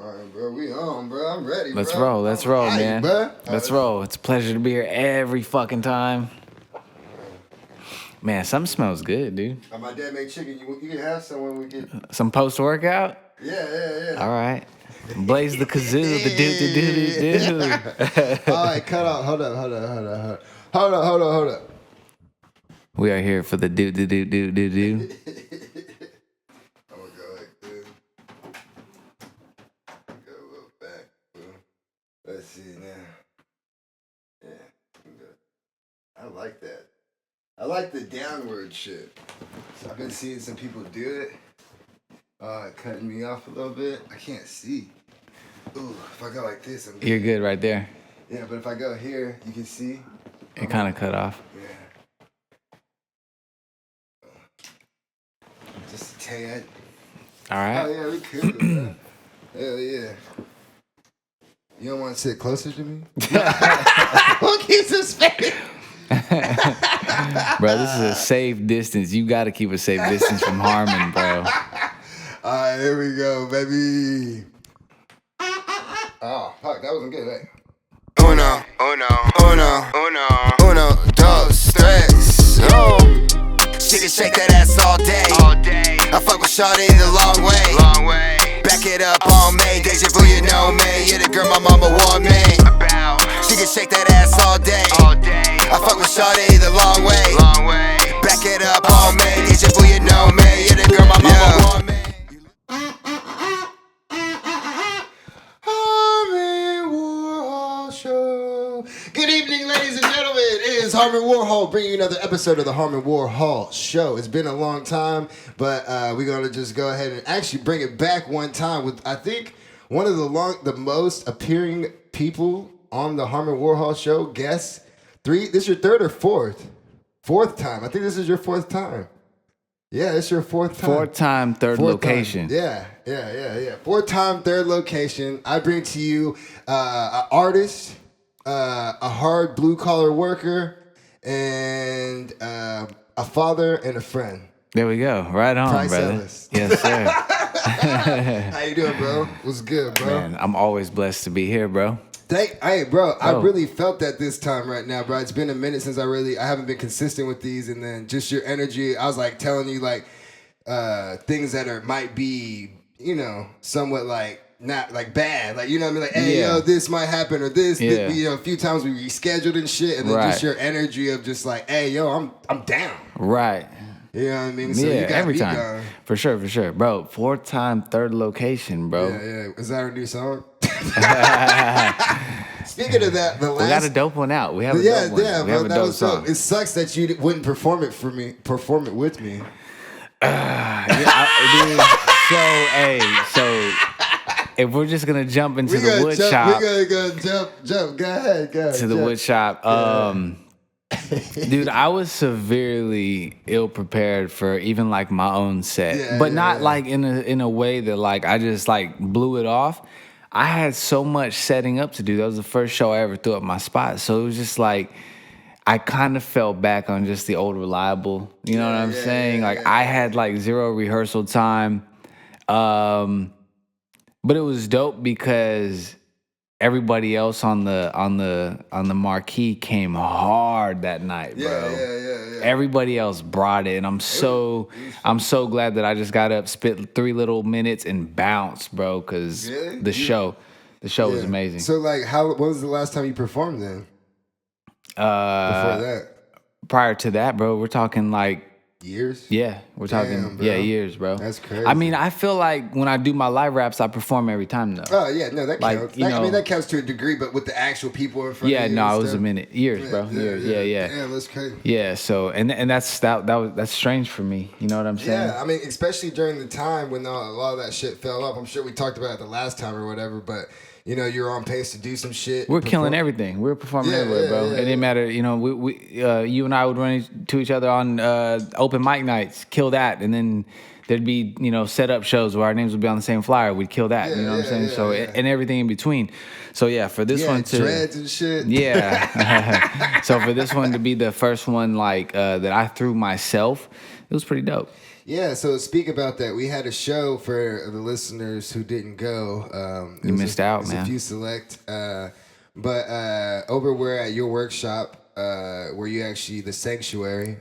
All right, bro. We on, bro. I'm ready, Let's bro. roll. Let's roll, man. Bro. Let's roll. It's a pleasure to be here every fucking time. Man, something smells good, dude. My dad made chicken. You can have some when we get... Some post-workout? Yeah. All right. Blaze the kazoo, the do. All right, cut off. Hold up. We are here for the do. I'm gonna go like this. Go a little back. Let's see now. Yeah. I like that. I like the downward shit. So I've been seeing some people do it. Cutting me off a little bit. I can't see. Ooh, if I go like this, I'm good. You're good right there. Yeah, but if I go here, you can see. It kind of cut off. Yeah. Just a tad. All right. Oh, yeah, we could, bro. Hell yeah. You don't want to sit closer to me? Who keeps his space? Bro, this is a safe distance. You got to keep a safe distance from Harmon, bro. All right, here we go, baby. Oh, fuck, that wasn't good, eh? Uno, dos, tres. Oh. She can shake that ass all day. I fuck with shawty the long way. Back it up on me, deja vu, you know me. You're the girl my mama want me. She can shake that ass all day. I fuck with shawty the long way. Back it up on me, deja vu, you know me. You're the girl my mama want me. Harmon Warhol Show. Good evening, ladies and gentlemen. It is Harmon Warhol bringing you another episode of the Harmon Warhol Show. It's been a long time, but we're gonna just go ahead and actually bring it back one time with, I think, one of the most appearing people on the Harmon Warhol Show. Guests. This is your third or fourth? Fourth time. I think this is your fourth time. Yeah, it's your fourth time. Fourth time, third location. Yeah. Fourth time, third location. I bring to you an artist, a hard blue-collar worker, and a father and a friend. There we go. Right on, Pryce brother. Ellis. Yes, sir. How you doing, bro? What's good, bro? Man, I'm always blessed to be here, bro. Hey, bro, I really felt that this time right now, bro. It's been a minute since I haven't been consistent with these, and then just your energy. I was like telling you like things that might be, somewhat like not like bad, like, you know what I mean, like, hey, yo, this might happen or this, a few times we rescheduled and shit, and then just your energy of just like, hey, yo, I'm down, right? You know what I mean? So yeah, you got every me time. going. For sure. Bro, fourth time, third location, bro. Yeah. Is that our new song? Speaking of that, we got a dope one out. We have a dope one. Yeah, we have a dope song. Dope. It sucks that you wouldn't perform it with me. So if we're just gonna jump into the wood shop, we're gonna go jump. Go ahead. To the wood shop. Dude, I was severely ill prepared for even like my own set, but not like in a way that like I just like blew it off. I had so much setting up to do. That was the first show I ever threw up my spot, so it was just like I kind of fell back on just the old reliable. You know what I'm saying? I had like zero rehearsal time, but it was dope because everybody else on the marquee came hard that night, bro. Yeah. Everybody else brought it, and I'm so glad that I just got up, spit 3 little minutes, and bounced, bro. Because the show was amazing. So like, when was the last time you performed then? Before that, prior to that, bro, we're talking like years. Yeah, we're talking years, bro. That's crazy. I mean, I feel like when I do my live raps, I perform every time though. Oh yeah, no, that counts. I mean, that counts to a degree, but with the actual people in front of you. Yeah, no, it was a minute, years, bro. Years. Yeah. Damn, that's crazy. Yeah, so and that's strange for me. You know what I'm saying? Yeah, I mean, especially during the time when a lot of that shit fell off. I'm sure we talked about it the last time or whatever, but. You're on pace to do some shit. We're killing everything. We're performing everywhere, bro. It didn't matter. We you and I would run into each other on open mic nights, kill that, and then there'd be set up shows where our names would be on the same flyer. We'd kill that. You know what I'm saying? So and everything in between. So yeah, for this one to dreads and shit. Yeah. So for this one to be the first one that I threw myself, it was pretty dope. Yeah, so speak about that. We had a show for the listeners who didn't go. You missed out, man. A few select. But over where at your workshop, where you actually, the Sanctuary,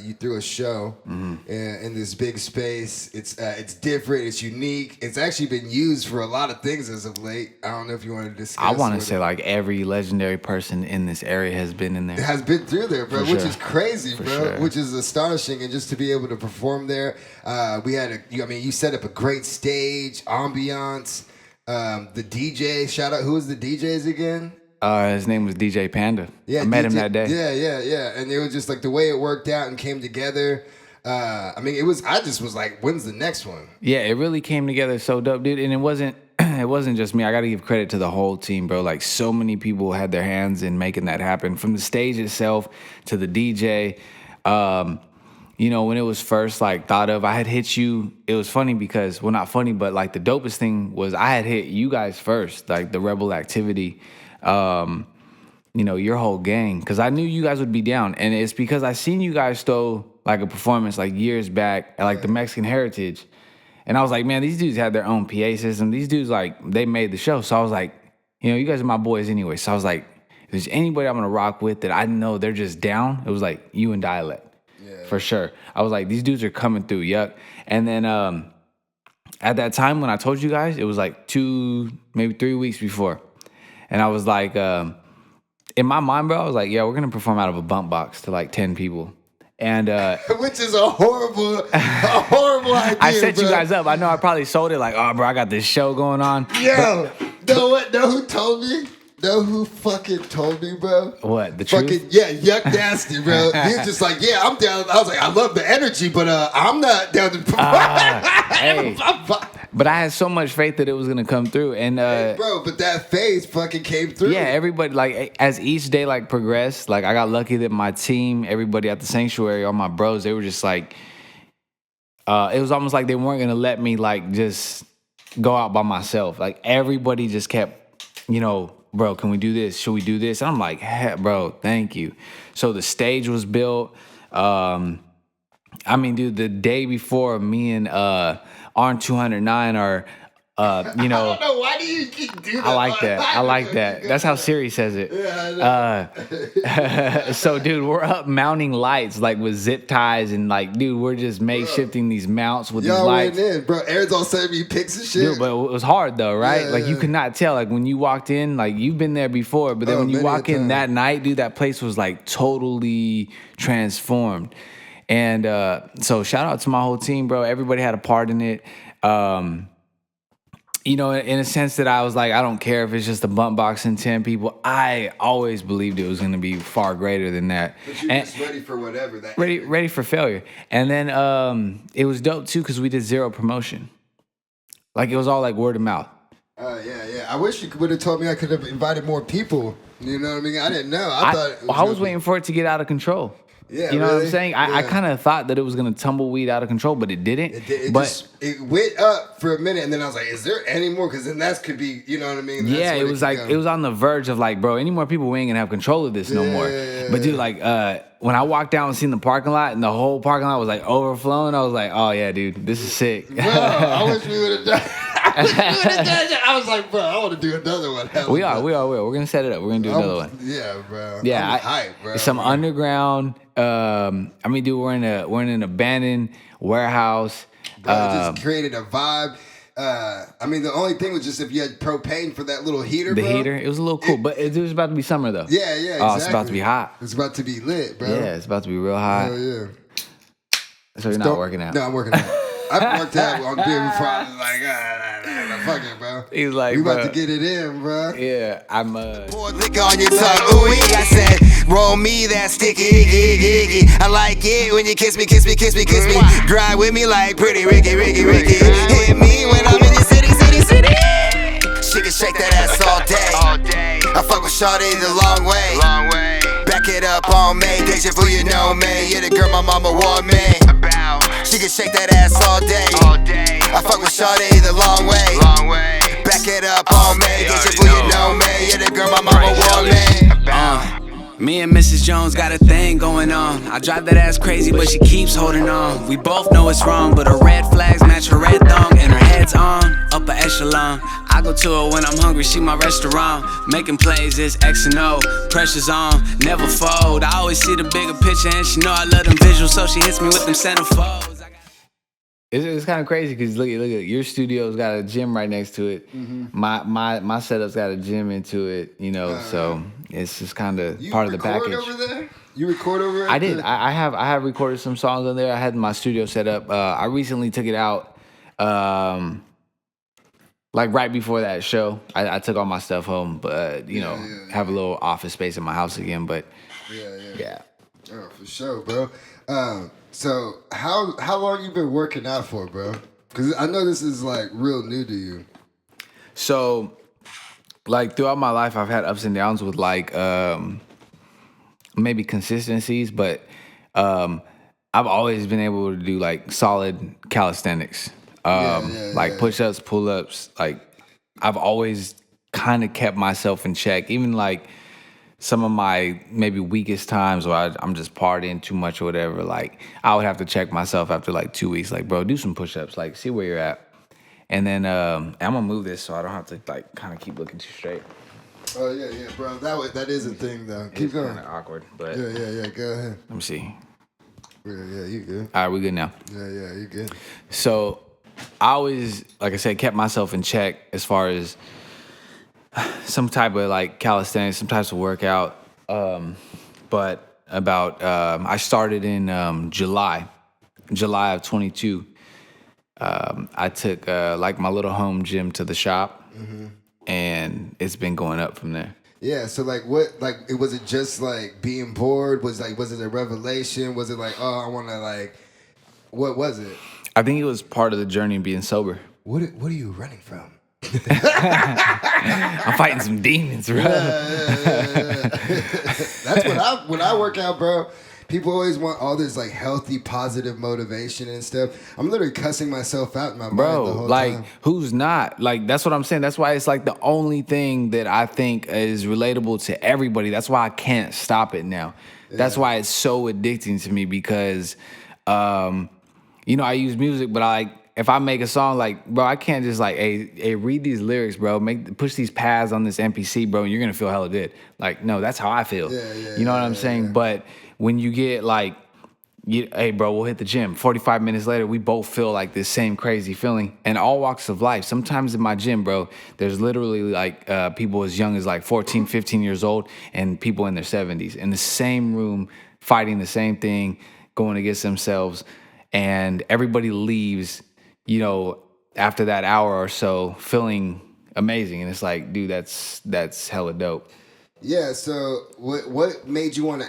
you threw a show in this big space. It's different. It's unique. It's actually been used for a lot of things as of late. I don't know if you want to discuss. I want to say like every legendary person in this area has been in there. Has been through there, bro, which is crazy, bro. Sure. Which is astonishing, and just to be able to perform there, we had you set up a great stage, ambiance. The DJ, shout out, who was the DJs again? His name was DJ Panda. Yeah, I met him that day. Yeah. And it was just like the way it worked out and came together. I just was like, when's the next one? Yeah, it really came together so dope, dude. And it wasn't just me. I got to give credit to the whole team, bro. Like so many people had their hands in making that happen, from the stage itself to the DJ. When it was first like thought of, I had hit you. It was funny because, well, not funny, but like the dopest thing was I had hit you guys first, like the Rebel Activity. Your whole gang, because I knew you guys would be down, and it's because I seen you guys throw like a performance like years back at like the Mexican Heritage, and I was like, man, these dudes had their own PA system. These dudes like they made the show, so I was like, you guys are my boys anyway. So I was like, if there's anybody I'm gonna rock with that I know they're just down, it was like you and Dialect, for sure. I was like, these dudes are coming through, yuck. And then at that time when I told you guys, it was like 2, maybe 3 weeks before. And I was like, in my mind, bro, I was like, yeah, we're going to perform out of a bump box to like 10 people. And which is a horrible idea. I set you guys up. I know I probably sold it like, oh, bro, I got this show going on. Yo, know who told me? Know who fucking told me, bro? What, the truth? Fucking, yeah, Yuck Nasty, bro. He was just like, yeah, I'm down. I was like, I love the energy, but I'm not down to perform. Hey. But I had so much faith that it was gonna come through, and bro, but that phase fucking came through. Yeah, everybody, like, as each day like progressed, like I got lucky that my team, everybody at the Sanctuary, all my bros, they were just like, it was almost like they weren't gonna let me like just go out by myself. Like everybody just kept, bro, can we do this? Should we do this? And I'm like, hey, bro, thank you. So the stage was built. Dude, the day before, me and Arn 209 are, I don't know, why do you do that? I like that. That's how Siri says it. Yeah, I know. So, dude, we're up mounting lights, like with zip ties, and like, dude, we're just makeshifting these mounts with these lights. Y'all went in, bro. Aaron's all sending me pics and shit. Dude, but it was hard though, right? Yeah, like you could not tell. Like when you walked in, like you've been there before, but then when you walk in that night, dude, that place was like totally transformed. And so shout out to my whole team, bro. Everybody had a part in it. In a sense that I was like, I don't care if it's just a bump box and 10 people. I always believed it was going to be far greater than that. But you're just ready for whatever. Ready for failure. And then it was dope, too, because we did zero promotion. Like, it was all like word of mouth. Yeah. I wish you would have told me I could have invited more people. You know what I mean? I didn't know. I was waiting for it to get out of control. Yeah, you know really? what I'm saying? I kind of thought that it was going to tumbleweed out of control, but it didn't. It went up for a minute, and then I was like, is there any more? Because then that could be, you know what I mean? Yeah, it was like, it was on the verge of like, bro, any more people, we ain't going to have control of this no more. But dude, like, when I walked down and seen the parking lot, and the whole parking lot was like overflowing, I was like, oh yeah, dude, this is sick. Bro, I wish we would have done I was like, bro, I want to do another one. We will. We're going to set it up. We're going to do another one. Yeah, bro. Yeah, I'm hyped, bro. Some underground. Dude, we're in an abandoned warehouse. Bro, it just created a vibe. The only thing was just if you had propane for that little heater, the bro. heater, it was a little cool, but it was about to be summer though. Yeah, exactly. Oh, it's about to be hot. It's about to be lit, bro. Yeah, it's about to be real hot. Oh yeah. So you're not working out? No, I'm working out. I've worked out on beer before. I was like, fuck it, bro. He's like, we about to get it in, bro. Yeah, I'm Pour liquor on your tongue, ooh, I said, roll me that sticky, icky. I like it when you kiss me. Drive with me like pretty Ricky. Hit me when I'm in your city. She can shake that ass all day. I fuck with shawty the long way. Back it up on me, deja vu, you know me. You're the girl my mama want me. She can shake that ass all day. I fuck with shawty the long way. Back it up on me, deja vu, you know me. You're the girl my mama want me. Me and Mrs. Jones got a thing going on. I drive that ass crazy, but she keeps holding on. We both know it's wrong, but her red flags match her red thong, and her head's on, upper echelon. I go to her when I'm hungry, she my restaurant. Making plays is X and O, pressure's on, never fold. I always see the bigger picture, and she know I love them visuals, so she hits me with them centerfolds. It's kind of crazy because look at your studio's got a gym right next to it. Mm-hmm. My setup's got a gym into it, you know. So it's just kind of part of the package. You record over there? You record over there? I did. I have recorded some songs on there. I had my studio set up. I recently took it out, like right before that show. I took all my stuff home, but have a little office space in my house again. But yeah. Oh, for sure, bro. So how long you been working out for, bro? Because I know this is like real new to you. So, like throughout my life, I've had ups and downs with like maybe consistencies, but I've always been able to do like solid calisthenics, like push-ups, pull-ups. Like I've always kind of kept myself in check, even like some of my maybe weakest times where I'm just partying too much or whatever, like I would have to check myself after like 2 weeks, like, bro, do some push-ups, like see where you're at. And then I'm gonna move this so I don't have to like kind of keep looking too straight. Oh yeah, bro. That is a thing though. Keep going. Kind of awkward, but yeah. Go ahead. Let me see. Yeah, you good. All right, we good now. Yeah, you good. So I always, like I said, kept myself in check as far as some type of like calisthenics, some types of workout. But about I started in July of 22. I took like my little home gym to the shop, and it's been going up from there. Yeah, so like was it just like being bored? Was it a revelation? Was it like, oh, I want to like, what was it? I think it was part of the journey of being sober. What are you running from? I'm fighting some demons, bro. Yeah. That's when I work out, bro. People always want all this like healthy, positive motivation and stuff. I'm literally cussing myself out in my mind the whole time. Who's not? Like, that's what I'm saying. That's why it's like the only thing that I think is relatable to everybody. That's why I can't stop it now. Yeah. That's why it's so addicting to me because, I use music, but if I make a song, like, bro, I can't just like, hey, read these lyrics, bro. Push these pads on this MPC, bro, and you're gonna feel hella good. Like, no, that's how I feel. You know what I'm saying? Yeah. But when you get like, hey, bro, we'll hit the gym. 45 minutes later, we both feel like this same crazy feeling. And all walks of life. Sometimes in my gym, bro, there's literally like people as young as like 14, 15 years old and people in their 70s in the same room fighting the same thing, going against themselves. And everybody leaves, after that hour or so feeling amazing. And it's like, dude, that's hella dope. Yeah, so what made you want to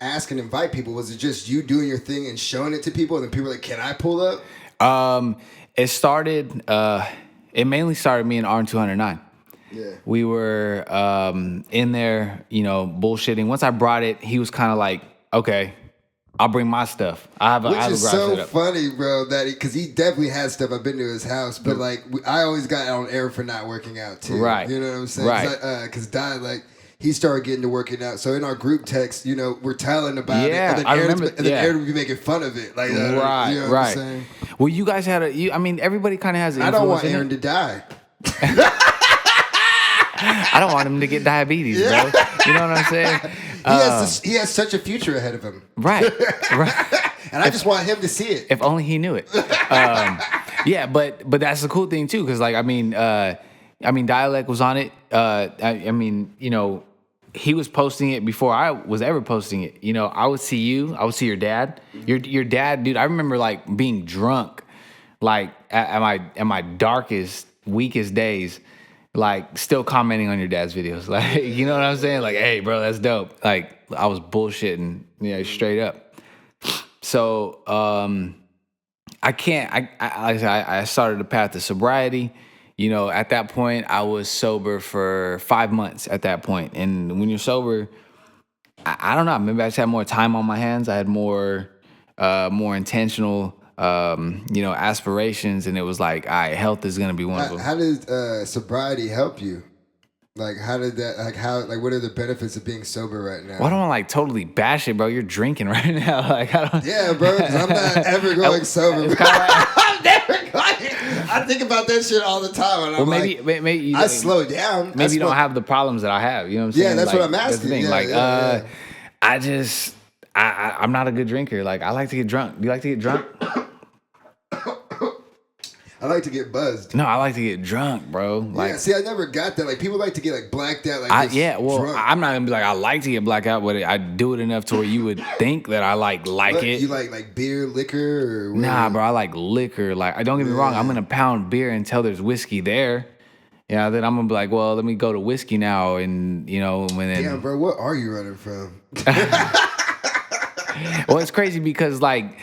ask and invite people? Was it just you doing your thing and showing it to people, and then people were like, can I pull up? It mainly started me and Arn209. Yeah. We were in there, bullshitting. Once I brought it, he was kind of like, okay, I'll bring my stuff. Which is so funny, bro, because he definitely has stuff. I've been to his house, but like I always got on air for not working out too. Right. You know what I'm saying? Right. Because he started getting to working out. So in our group text, we're telling about it. Yeah, I remember. And then Aaron would be making fun of it. Like, right, you know right. What I'm saying? Well, you guys had everybody kind of has an influence. I don't want Aaron to die. I don't want him to get diabetes, bro. You know what I'm saying? He has such a future ahead of him. Right. And I just want him to see it. If only he knew it. Yeah, but that's the cool thing too, because Dialect was on it. He was posting it before I was ever posting it. I would see you. I would see your dad. Your dad, dude. I remember like being drunk, like at my darkest, weakest days, like still commenting on your dad's videos. Like, you know what I'm saying? Like, hey, bro, that's dope. Like, I was bullshitting, straight up. So I started a path to sobriety. At that point, I was sober for 5 months at that point. And when you're sober, I don't know, maybe I just had more time on my hands. I had more intentional, aspirations. And it was like, all right, health is going to be one of them. How did sobriety help you? Like, how did that? Like, what are the benefits of being sober right now? Why don't I like totally bash it, bro? You're drinking right now. Like, I don't. Yeah, bro. 'Cause I'm not ever going sober. Bro. I'm never going. I think about that shit all the time. And I'm maybe you, I slow down. Maybe you don't have the problems that I have. You know what I'm saying? Yeah, that's like, what I'm asking. That's the thing. I'm not a good drinker. Like, I like to get drunk. Do you like to get drunk? I like to get buzzed. No, I like to get drunk, bro. Like, yeah, see, I never got that. Like, people like to get like blacked out. Like, drunk. I'm not gonna be like I like to get blacked out, but I do it enough to where you would think that I like it. You like beer, liquor, or what? Nah, bro. I like liquor. Like, I don't get me wrong. I'm gonna pound beer until there's whiskey there. Yeah, then I'm gonna be like, well, let me go to whiskey now, and Damn, bro, what are you running from? Well, it's crazy because like.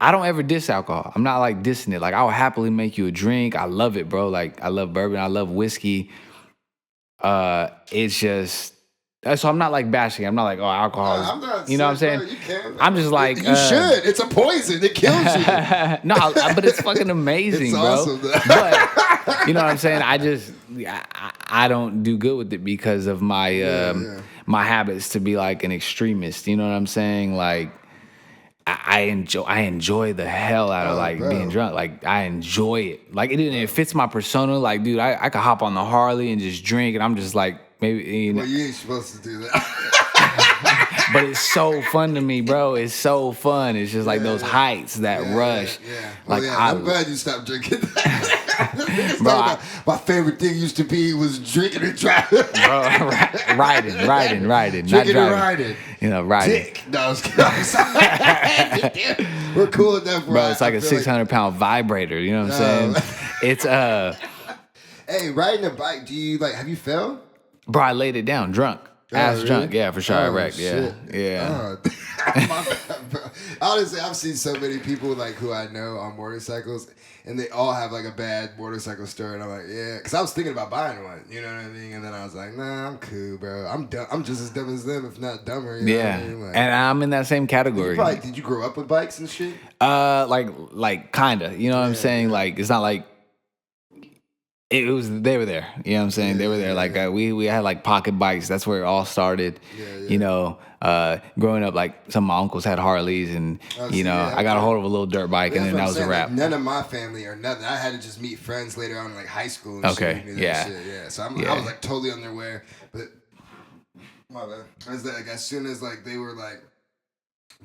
I don't ever diss alcohol. I'm not like dissing it. Like, I'll happily make you a drink. I love it, bro. Like, I love bourbon. I love whiskey. It's just, so I'm not like bashing. I'm not like, oh, alcohol is, I'm not you know what I'm saying? Bro, you can. I'm just like, you should. It's a poison. It kills you. No, but it's fucking amazing, it's bro. Awesome, but you know what I'm saying? I don't do good with it because of my my habits to be like an extremist. You know what I'm saying? Like, I enjoy the hell out of being drunk. Like, I enjoy it. Like, it fits my persona. Like, dude, I could hop on the Harley and just drink, and I'm just like, maybe. Well, you ain't supposed to do that. But it's so fun to me, bro. It's so fun. It's just like those heights, that rush. Yeah. Like, I'm glad you stopped drinking. Bro, my favorite thing used to be was drinking and driving. Bro, riding, drinking not driving. And riding. You know, riding. Dick. No, I was kidding. I'm sorry. We're cool enough. Bro, it's like a 600-pound vibrator. You know what I'm saying? It's Hey, riding a bike. Do you have you fell? Bro, I laid it down, drunk. Ass really? drunk, yeah, for sure. I wrecked, shit. yeah. My bad, bro. Honestly, I've seen so many people who I know on motorcycles, and they all have a bad motorcycle story. And I'm like, yeah, because I was thinking about buying one. You know what I mean? And then I was like, nah, I'm cool, bro. I'm dumb. I'm just as dumb as them, if not dumber. You know what I mean? And I'm in that same category. Did you grow up with bikes and shit? Like kinda. You know what I'm saying? Like, it's not like. It was, they were there. You know what I'm saying? They were there. We had pocket bikes. That's where it all started. You know, growing up, some of my uncles had Harleys, and I got a hold of a little dirt bike, and then that was a wrap. None of my family or nothing. I had to just meet friends later on in high school. And okay, shit, yeah. So I was totally unaware, but my bad. As soon as they were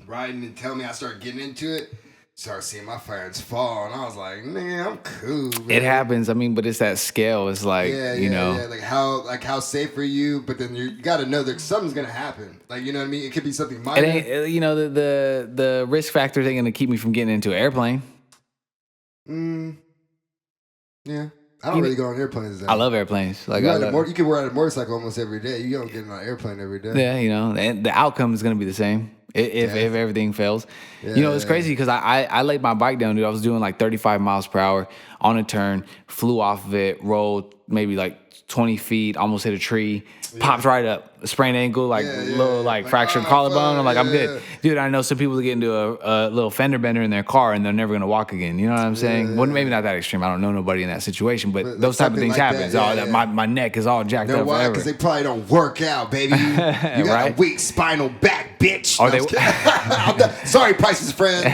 riding and telling me, I started getting into it. Started seeing my friends fall, and I was like, "Man, I'm cool." Bro. It happens. I mean, but it's that scale. It's you know, how safe are you? But then you got to know that something's gonna happen. You know what I mean? It could be something minor. It ain't. You know, the risk factors ain't gonna keep me from getting into an airplane. Yeah. I don't really go on airplanes. I love airplanes. You can ride a motorcycle almost every day. You don't get on an airplane every day. Yeah, you know, and the outcome is gonna be the same. If everything fails. It's crazy because I laid my bike down, dude. I was doing 35 miles per hour on a turn, flew off of it, rolled maybe 20 feet, almost hit a tree, popped right up, sprained ankle, little fractured collarbone. I'm I'm good. Dude, I know some people that get into a little fender bender in their car and they're never going to walk again. You know what I'm saying? Well, maybe not that extreme. I don't know nobody in that situation, but those type of things happen. My neck is all jacked up forever. Because they probably don't work out, baby. You got a weak spinal back, bitch. Sorry, Pryce's friend.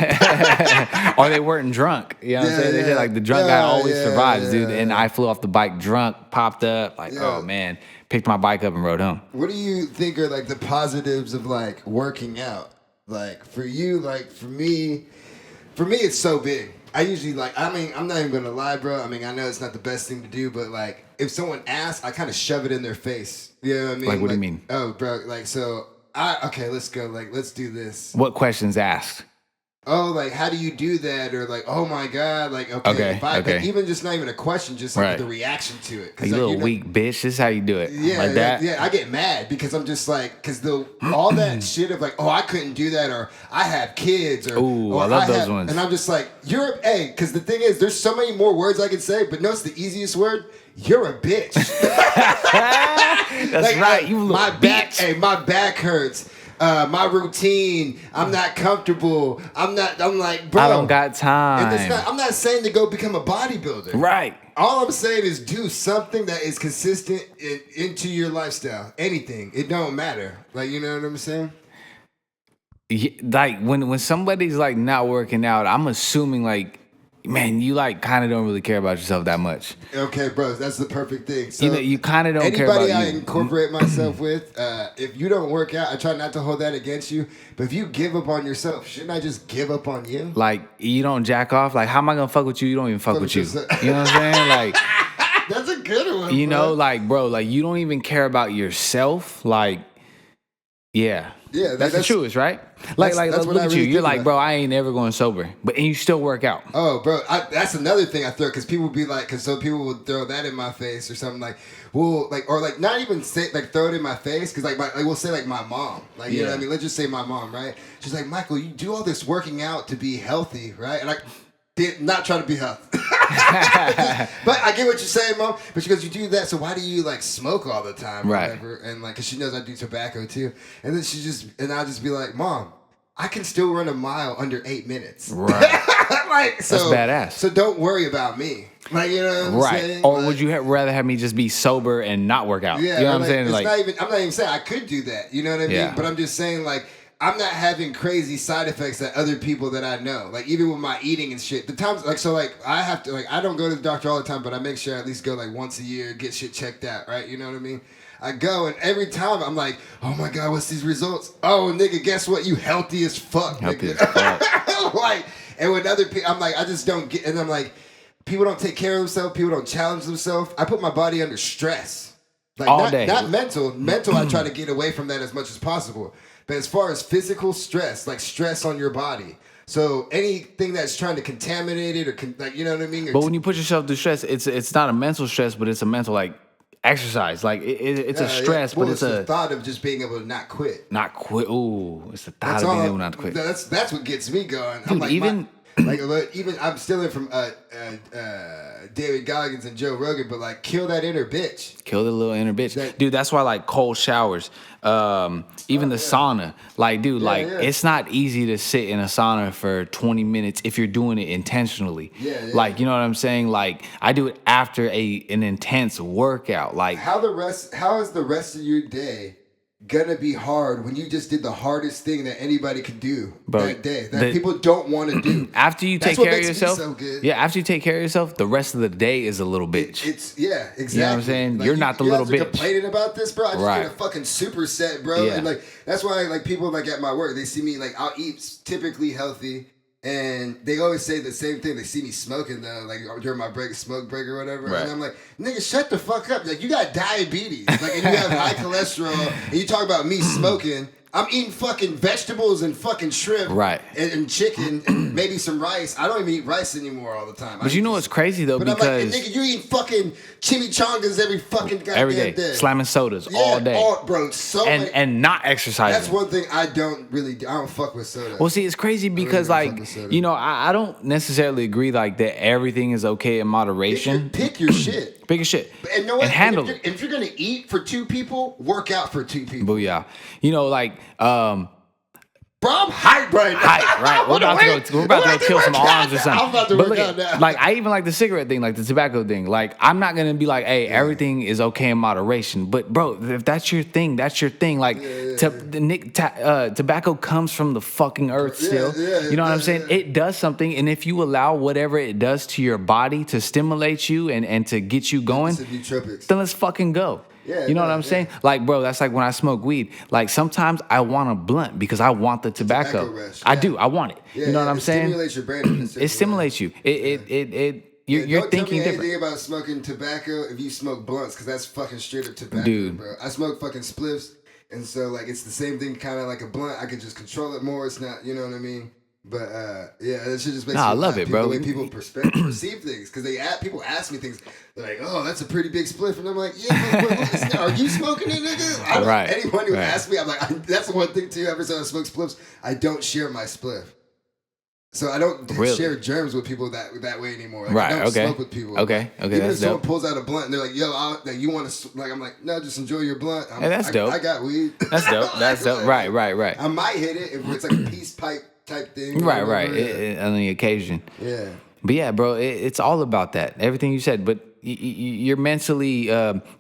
Or they weren't drunk. You know what I'm saying? They said the drunk guy always survives, dude. And I flew off the bike drunk, popped up, oh man, picked my bike up and rode home. What do you think are the positives of working out? For you, for me it's so big. I usually I'm not even gonna lie, bro. I know it's not the best thing to do, but if someone asks, I kind of shove it in their face. You know what I mean? What do you mean? Oh, bro, okay, let's go. Let's do this. What questions asked? Oh, how do you do that? Or oh my God, okay. Even just not even a question, just the reaction to it. You little weak bitch. This is how you do it. Yeah, that. Yeah. I get mad because I'm just because all that shit of I couldn't do that, or I have kids, or I love those ones. And I'm just because the thing is, there's so many more words I could say, but notice the easiest word. You're a bitch. That's right. You little bitch. My back hurts. my routine. I'm not comfortable. I'm like, bro. I don't got time. I'm not saying to go become a bodybuilder. Right. All I'm saying is do something that is consistent into your lifestyle. Anything. It don't matter. Like, you know what I'm saying? Like when somebody's like not working out, I'm assuming like, man, you like kind of don't really care about yourself that much. Okay, bro, that's the perfect thing. So you kind of don't care about anybody I you. incorporate myself with, if you don't work out, I try not to hold that against you. But if you give up on yourself, shouldn't I just give up on you? Like you don't jack off. Like how am I gonna fuck with you? You don't even fuck with you. You know what I'm saying? Like that's a good one. You bro. know, like bro, like you don't even care about yourself. Like yeah. Yeah, that's the truest, right? Like that's look what I at really you. You're think like, about. bro, I ain't never going sober, and you still work out. Oh, bro, that's another thing I throw because people be like, because some people would throw that in my face or something like, well, like or like not even say like throw it in my face because like we'll say like my mom, like you know what I mean. Let's just say my mom, right? She's like, Michael, you do all this working out to be healthy, right? And I did not try to be healthy. But I get what you're saying, Mom. But she goes, you do that, so why do you like smoke all the time, or right? Whatever? And like, cause she knows I do tobacco too. And then I'll just be like, Mom, I can still run a mile under 8 minutes. Right. Like, so that's badass. So don't worry about me. Like, you know what I'm saying? Or like, would you rather have me just be sober and not work out? Yeah, you know what I'm like, saying? Like, I'm not even saying I could do that. You know what I mean? Yeah. But I'm just saying like. I'm not having crazy side effects that other people that I know. Like even with my eating and shit. The times like so like I have to like I don't go to the doctor all the time, but I make sure I at least go like once a year, get shit checked out, right? You know what I mean? I go and every time I'm like, oh my God, what's these results? Oh nigga, guess what? You healthy as fuck, healthy nigga. as fuck. Like and with other people I'm like, I just don't get and I'm like, people don't take care of themselves, people don't challenge themselves. I put my body under stress. Like all day. Not mental. Mental I try to get away from that as much as possible. But as far as physical stress, like stress on your body. So anything that's trying to contaminate it or like, you know what I mean? But when you put yourself through stress, it's not a mental stress, but it's a mental like exercise. Like it's a stress, well, but it's the thought of just being able to not quit. Not quit. Ooh, it's the thought of being able not to quit. That's what gets me going. Dude, I'm like, even I'm stealing from David Goggins and Joe Rogan, but like kill that inner bitch. Kill the little inner bitch. Dude, that's why like cold showers, even the sauna. Like, dude, it's not easy to sit in a sauna for 20 minutes if you're doing it intentionally. Yeah. Like, you know what I'm saying? Like, I do it after an intense workout. Like how is the rest of your day gonna be hard when you just did the hardest thing that anybody could do that day that people don't want to do. After you take care of yourself, after you take care of yourself, the rest of the day is a little bitch. It's exactly. You know what I'm saying? Like, you're not the little bitch. Complaining about this, bro. I just get a fucking superset, bro. Yeah. And like that's why like people like at my work, they see me like I'll eat typically healthy. And they always say the same thing. They see me smoking though, like during my smoke break or whatever. Right. And I'm like, nigga, shut the fuck up. Like you got diabetes, like and you have high cholesterol, and you talk about me smoking. I'm eating fucking vegetables and fucking shrimp, right? And chicken and maybe some rice. I don't even eat rice anymore all the time. But you know what's crazy though, but because I'm like, nigga, you eat fucking chimichangas every fucking goddamn day. Slamming sodas all day, bro. And not exercising. That's one thing I don't really do. I don't fuck with soda. Well, see, it's crazy because like you know, I don't necessarily agree like that. Everything is okay in moderation. Pick your shit. Pick your shit. And you know what? And handle it. If you're gonna eat for 2 people, work out for 2 people. Booyah. You know, like bro, I'm hyped right now. Hype, right? We're about to go kill some arms or something. I'm about to work out now. Like I even like the cigarette thing, like the tobacco thing. Like I'm not gonna be like, hey, everything is okay in moderation. But bro, if that's your thing, that's your thing. Like tobacco comes from the fucking earth still. You know what I'm saying? It does something, and if you allow whatever it does to your body to stimulate you and to get you going, then let's fucking go. Yeah, you know what I'm saying? Like, bro, that's like when I smoke weed. Like, sometimes I want a blunt because I want the tobacco. Rush, I do. I want it. Yeah, you know what I'm saying? It stimulates your brain. It stimulates you. You're don't thinking tell me different. anything about smoking tobacco if you smoke blunts, because that's fucking straight up tobacco, dude. Bro. I smoke fucking spliffs, and so like it's the same thing, kind of like a blunt. I can just control it more. It's not, you know what I mean? But yeah, that shit just makes me I love it, bro. The way people perceive things, because people ask me things. They're like, "Oh, that's a pretty big spliff," and I'm like, "Yeah, but are you smoking it, nigga?" Right. Anyone who asks me, I'm like, that's the one thing too. Every time I smoke spliffs, I don't share my spliff. So I don't Really? share germs with people that way anymore. Like, Right. I don't Okay. smoke with people. Okay. Even That's if someone dope. pulls out a blunt and they're like, "Yo, like you want to?" Like I'm like, "No, just enjoy your blunt." Hey, that's dope. I got weed. That's dope. That's dope. Right. I might hit it if it's like a peace pipe type thing. Right. Whatever. On the occasion. Yeah. But yeah, bro, it's all about that. Everything you said. But you're mentally,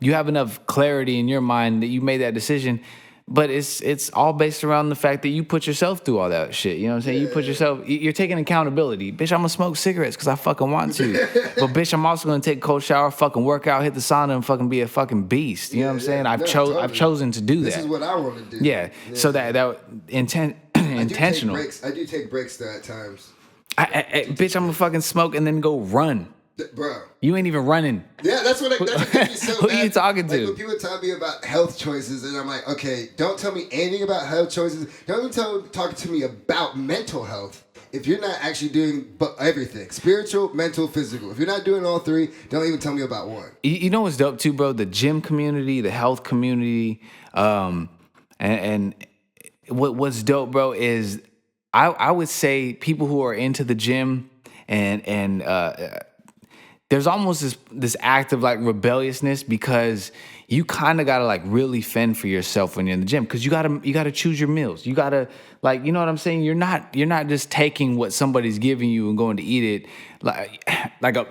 you have enough clarity in your mind that you made that decision. But it's all based around the fact that you put yourself through all that shit. You know what I'm saying? You put yourself, you're taking accountability. Bitch, I'm gonna smoke cigarettes because I fucking want to. But bitch, I'm also gonna take a cold shower, fucking work out, hit the sauna, and fucking be a fucking beast. You know what I'm saying? I've chosen to do that. This is what I want to do. Yeah. So that intentional. I do take breaks though at times. Bitch, I'm gonna fucking smoke and then go run. Bro. You ain't even running. Yeah, that's what gets me so Who mad. you talking to? Like when people tell me about health choices, and I'm like, okay, don't tell me anything about health choices. Don't even talk to me about mental health. If you're not actually doing everything, spiritual, mental, physical. If you're not doing all three, don't even tell me about one. You know what's dope too, bro? The gym community, the health community, and what's dope, bro, is I would say people who are into the gym and there's almost this act of like rebelliousness because you kind of gotta like really fend for yourself when you're in the gym because you gotta choose your meals. You gotta like, you know what I'm saying? You're not just taking what somebody's giving you and going to eat it like a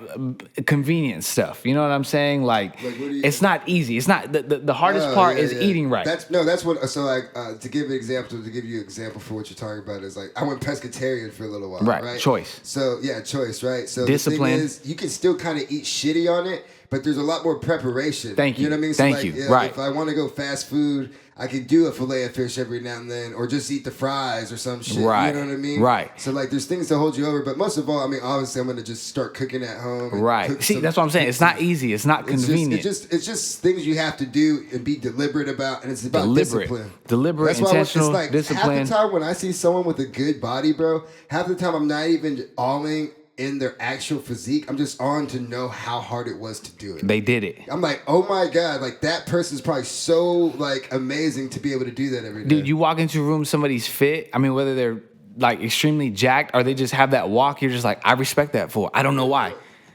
convenient stuff. You know what I'm saying? Like it's not easy. It's not the hardest part is eating right. That's what. So like to give you an example for what you're talking about is like I went pescatarian for a little while. Right. Choice. So yeah, choice. Right. So Discipline. The thing is, you can still kind of eat shitty on it, but there's a lot more preparation. Thank you. You know what I mean? Thank like, you. Yeah, right. If I want to go fast food, I could do a fillet of fish every now and then, or just eat the fries or some shit. Right. You know what I mean? Right. So like, there's things to hold you over, but most of all, I mean, obviously, I'm gonna just start cooking at home. Right. See, that's what I'm saying. It's not easy. It's not convenient. It's just things you have to do and be deliberate about, and it's about discipline. Deliberate, intentional, it's like discipline. Half the time when I see someone with a good body, bro, half the time I'm not even alling in their actual physique. I'm just on to know how hard it was to do it. They did it. I'm like, oh my God, like that person's probably so like amazing to be able to do that every day. Dude, you walk into a room, somebody's fit. I mean, whether they're like extremely jacked or they just have that walk, you're just like, I respect that for. I don't know why.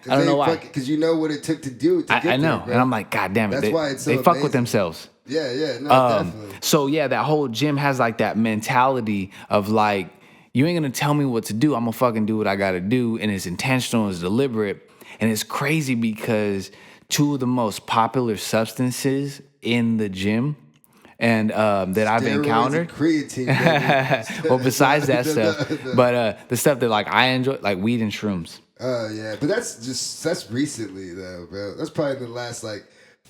I don't know why. Because you know what it took to do it. I know. And I'm like, God damn it. That's why it's so they fuck amazing. with themselves. Yeah, no, definitely. So yeah, that whole gym has like that mentality of like, you ain't gonna tell me what to do. I'm gonna fucking do what I gotta do. And it's intentional, it's deliberate. And it's crazy because two of the most popular substances in the gym and that I've encountered. And creatine, well, besides that stuff, but the stuff that like I enjoy, like weed and shrooms. Oh yeah, but that's recently though, bro. That's probably the last like.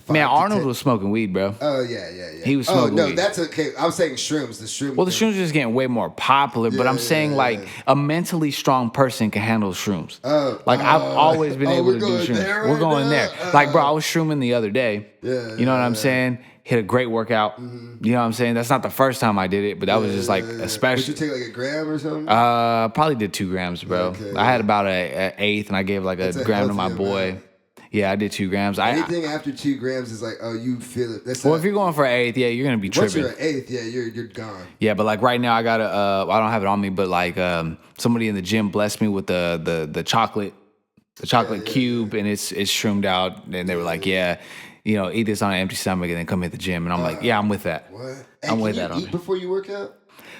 Man, Arnold was smoking weed, bro. Oh yeah. He was smoking weed. That's okay. I was saying shrooms. The shrooms. Well, the shrooms are just getting way more popular, but I'm saying like a mentally strong person can handle shrooms. Like I've always been able to do shrooms. We're going there. Like, bro, I was shrooming the other day. Yeah. You know what I'm saying? Hit a great workout. Mm-hmm. You know what I'm saying? That's not the first time I did it, but that was just like a special. Did you take like a gram or something? Probably did 2 grams, bro. Okay, I had about an eighth, and I gave like a gram to my boy. Amount. Yeah, I did 2 grams. Anything after 2 grams is like, oh, you feel it. That's well, if you're going for an eighth, yeah, you're gonna be tripping. Once you're an eighth, yeah, you're gone. Yeah, but like right now, I got I don't have it on me, but like somebody in the gym blessed me with the chocolate cube, and it's shroomed out, and they were like, yeah, you know, eat this on an empty stomach, and then come hit the gym, and I'm like, yeah, I'm with that. What? I'm with that. Can you eat before you work out?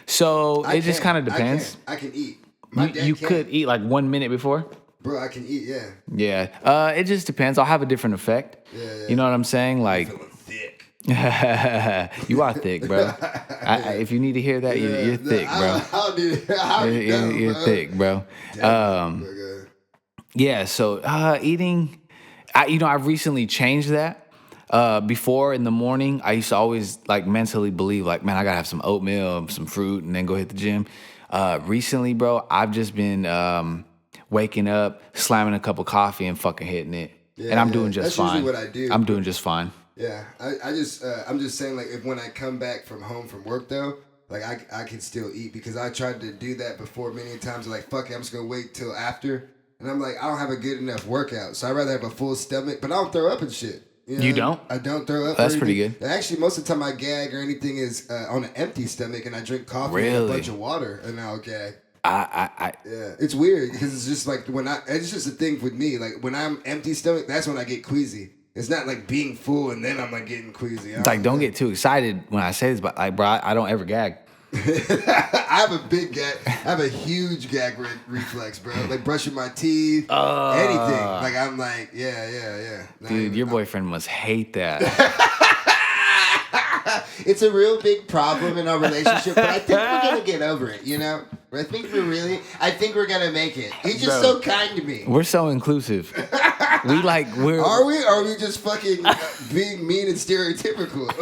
So it just kind of depends. I can eat. You could eat like 1 minute before. Bro, I can eat, yeah. Yeah. It just depends. I'll have a different effect. Yeah. You know what I'm saying? Like, Thick. you are thick, bro. If you need to hear that, you're thick, bro. You're thick, bro. Yeah. So eating, I've recently changed that. Before in the morning, I used to always like mentally believe like, man, I gotta have some oatmeal, some fruit, and then go hit the gym. Recently, bro, I've just been waking up, slamming a cup of coffee, and fucking hitting it, and I'm doing just fine. That's usually what I do. I'm doing just fine. Yeah, I'm just saying like if when I come back from home from work though, like I can still eat because I tried to do that before many times. Like fuck it, I'm just gonna wait till after, and I'm like I don't have a good enough workout, so I'd rather have a full stomach, but I don't throw up and shit. You don't? I don't throw up. That's pretty good. Actually, most of the time I gag or anything is on an empty stomach, and I drink coffee and a bunch of water, and I'll gag. I Yeah, it's weird because it's just like it's just a thing with me. Like when I'm empty stomach, that's when I get queasy. It's not like being full and then I'm like getting queasy. like don't get too excited when I say this, but like, bro, I don't ever gag. I have a big gag. I have a huge gag reflex, bro. Like brushing my teeth, anything. Like I'm like, yeah. Dude, your boyfriend must hate that. It's a real big problem in our relationship, but I think we're gonna get over it. You know, I think I think we're gonna make it. He's just so kind to me. We're so inclusive. We're. Are we? Or are we just fucking being mean and stereotypical?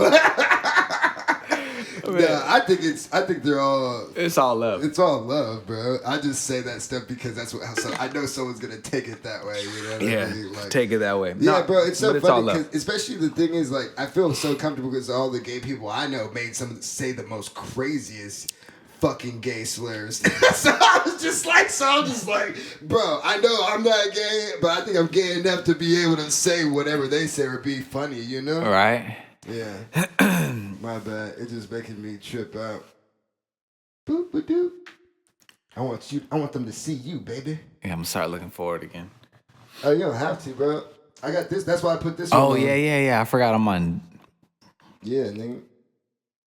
No, I think they're all. It's all love. It's all love, bro. I just say that stuff because that's what. So I know someone's gonna take it that way. You know what I mean? Like, take it that way. Yeah, bro. It's so funny because, especially the thing is, like, I feel so comfortable because all the gay people I know made some say the most craziest fucking gay slurs. So I'm just like, bro. I know I'm not gay, but I think I'm gay enough to be able to say whatever they say or be funny. You know? All right. Yeah. My bad. It's just making me trip out. Boop ba doop. I want them to see you, baby. Yeah, I'm gonna start looking forward again. Oh, you don't have to, bro. I got this. That's why I put this one. Oh, on. Yeah. I forgot I'm on. Yeah, nigga.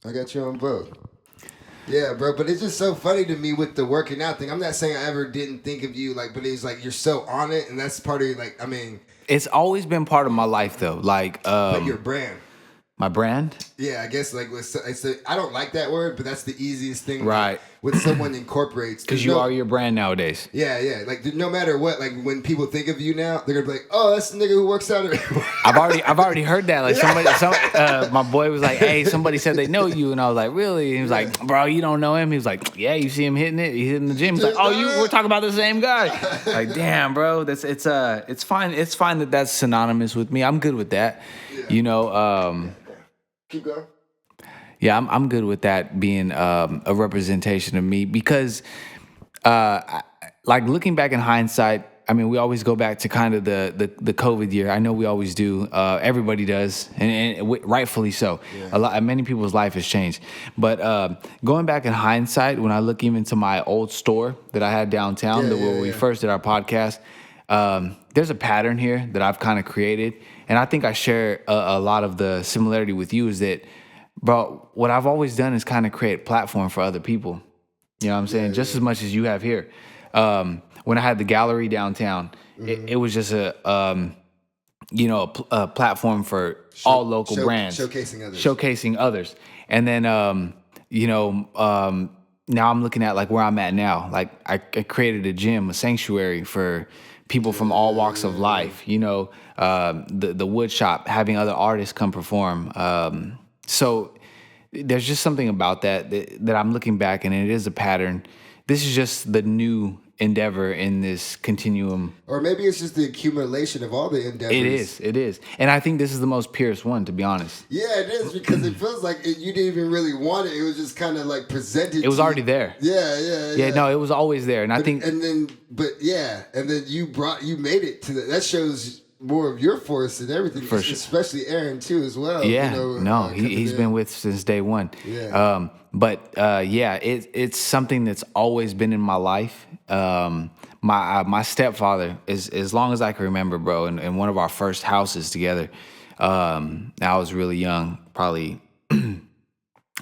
I got you on both. Yeah, bro. But it's just so funny to me with the working out thing. I'm not saying I ever didn't think of you, like, but it's like you're so on it, and that's part of like, I mean. It's always been part of my life, though. Like your brand. My brand? Yeah, I guess like I don't like that word, but that's the easiest thing. Right. When someone incorporates. Because you are your brand nowadays. Yeah. Like no matter what, like when people think of you now, they're gonna be like, "Oh, that's the nigga who works out." I've already heard that. Like my boy was like, "Hey, somebody said they know you," and I was like, "Really?" And he was like, "Bro, you don't know him?" He was like, "Yeah, you see him hitting it. He's hitting the gym." He's like, "Oh, we're talking about the same guy." Like, damn, bro, it's fine. It's fine that that's synonymous with me. I'm good with that. Yeah. You know. Keep going. Yeah, I'm good with that being a representation of me because, like looking back in hindsight, I mean, we always go back to kind of the COVID year. I know we always do. Everybody does, and rightfully so. Yeah. Many people's life has changed. But going back in hindsight, when I look even to my old store that I had downtown, where we first did our podcast, there's a pattern here that I've kind of created. And I think I share a lot of the similarity with you is that, bro, what I've always done is kind of create a platform for other people. You know what I'm saying? Just as much as you have here. When I had the gallery downtown, it was just a platform for all local brands. Showcasing others. And then, now I'm looking at like where I'm at now. Like I created a gym, a sanctuary for people from all walks of life, the wood shop, having other artists come perform. So there's just something about that I'm looking back, and it is a pattern. This is just the new endeavor in this continuum. Or maybe it's just the accumulation of all the endeavors. It is. And I think this is the most purest one, to be honest. Yeah, it is, because it feels like you didn't even really want it. It was just kind of like presented. It was already there. Yeah, no, it was always there. And I think... And then you made it to that shows more of your force and everything, especially Aaron too as well. Yeah, he's been with since day one. Yeah. It's something that's always been in my life. My stepfather is, as long as I can remember, bro, in one of our first houses together. I was really young, probably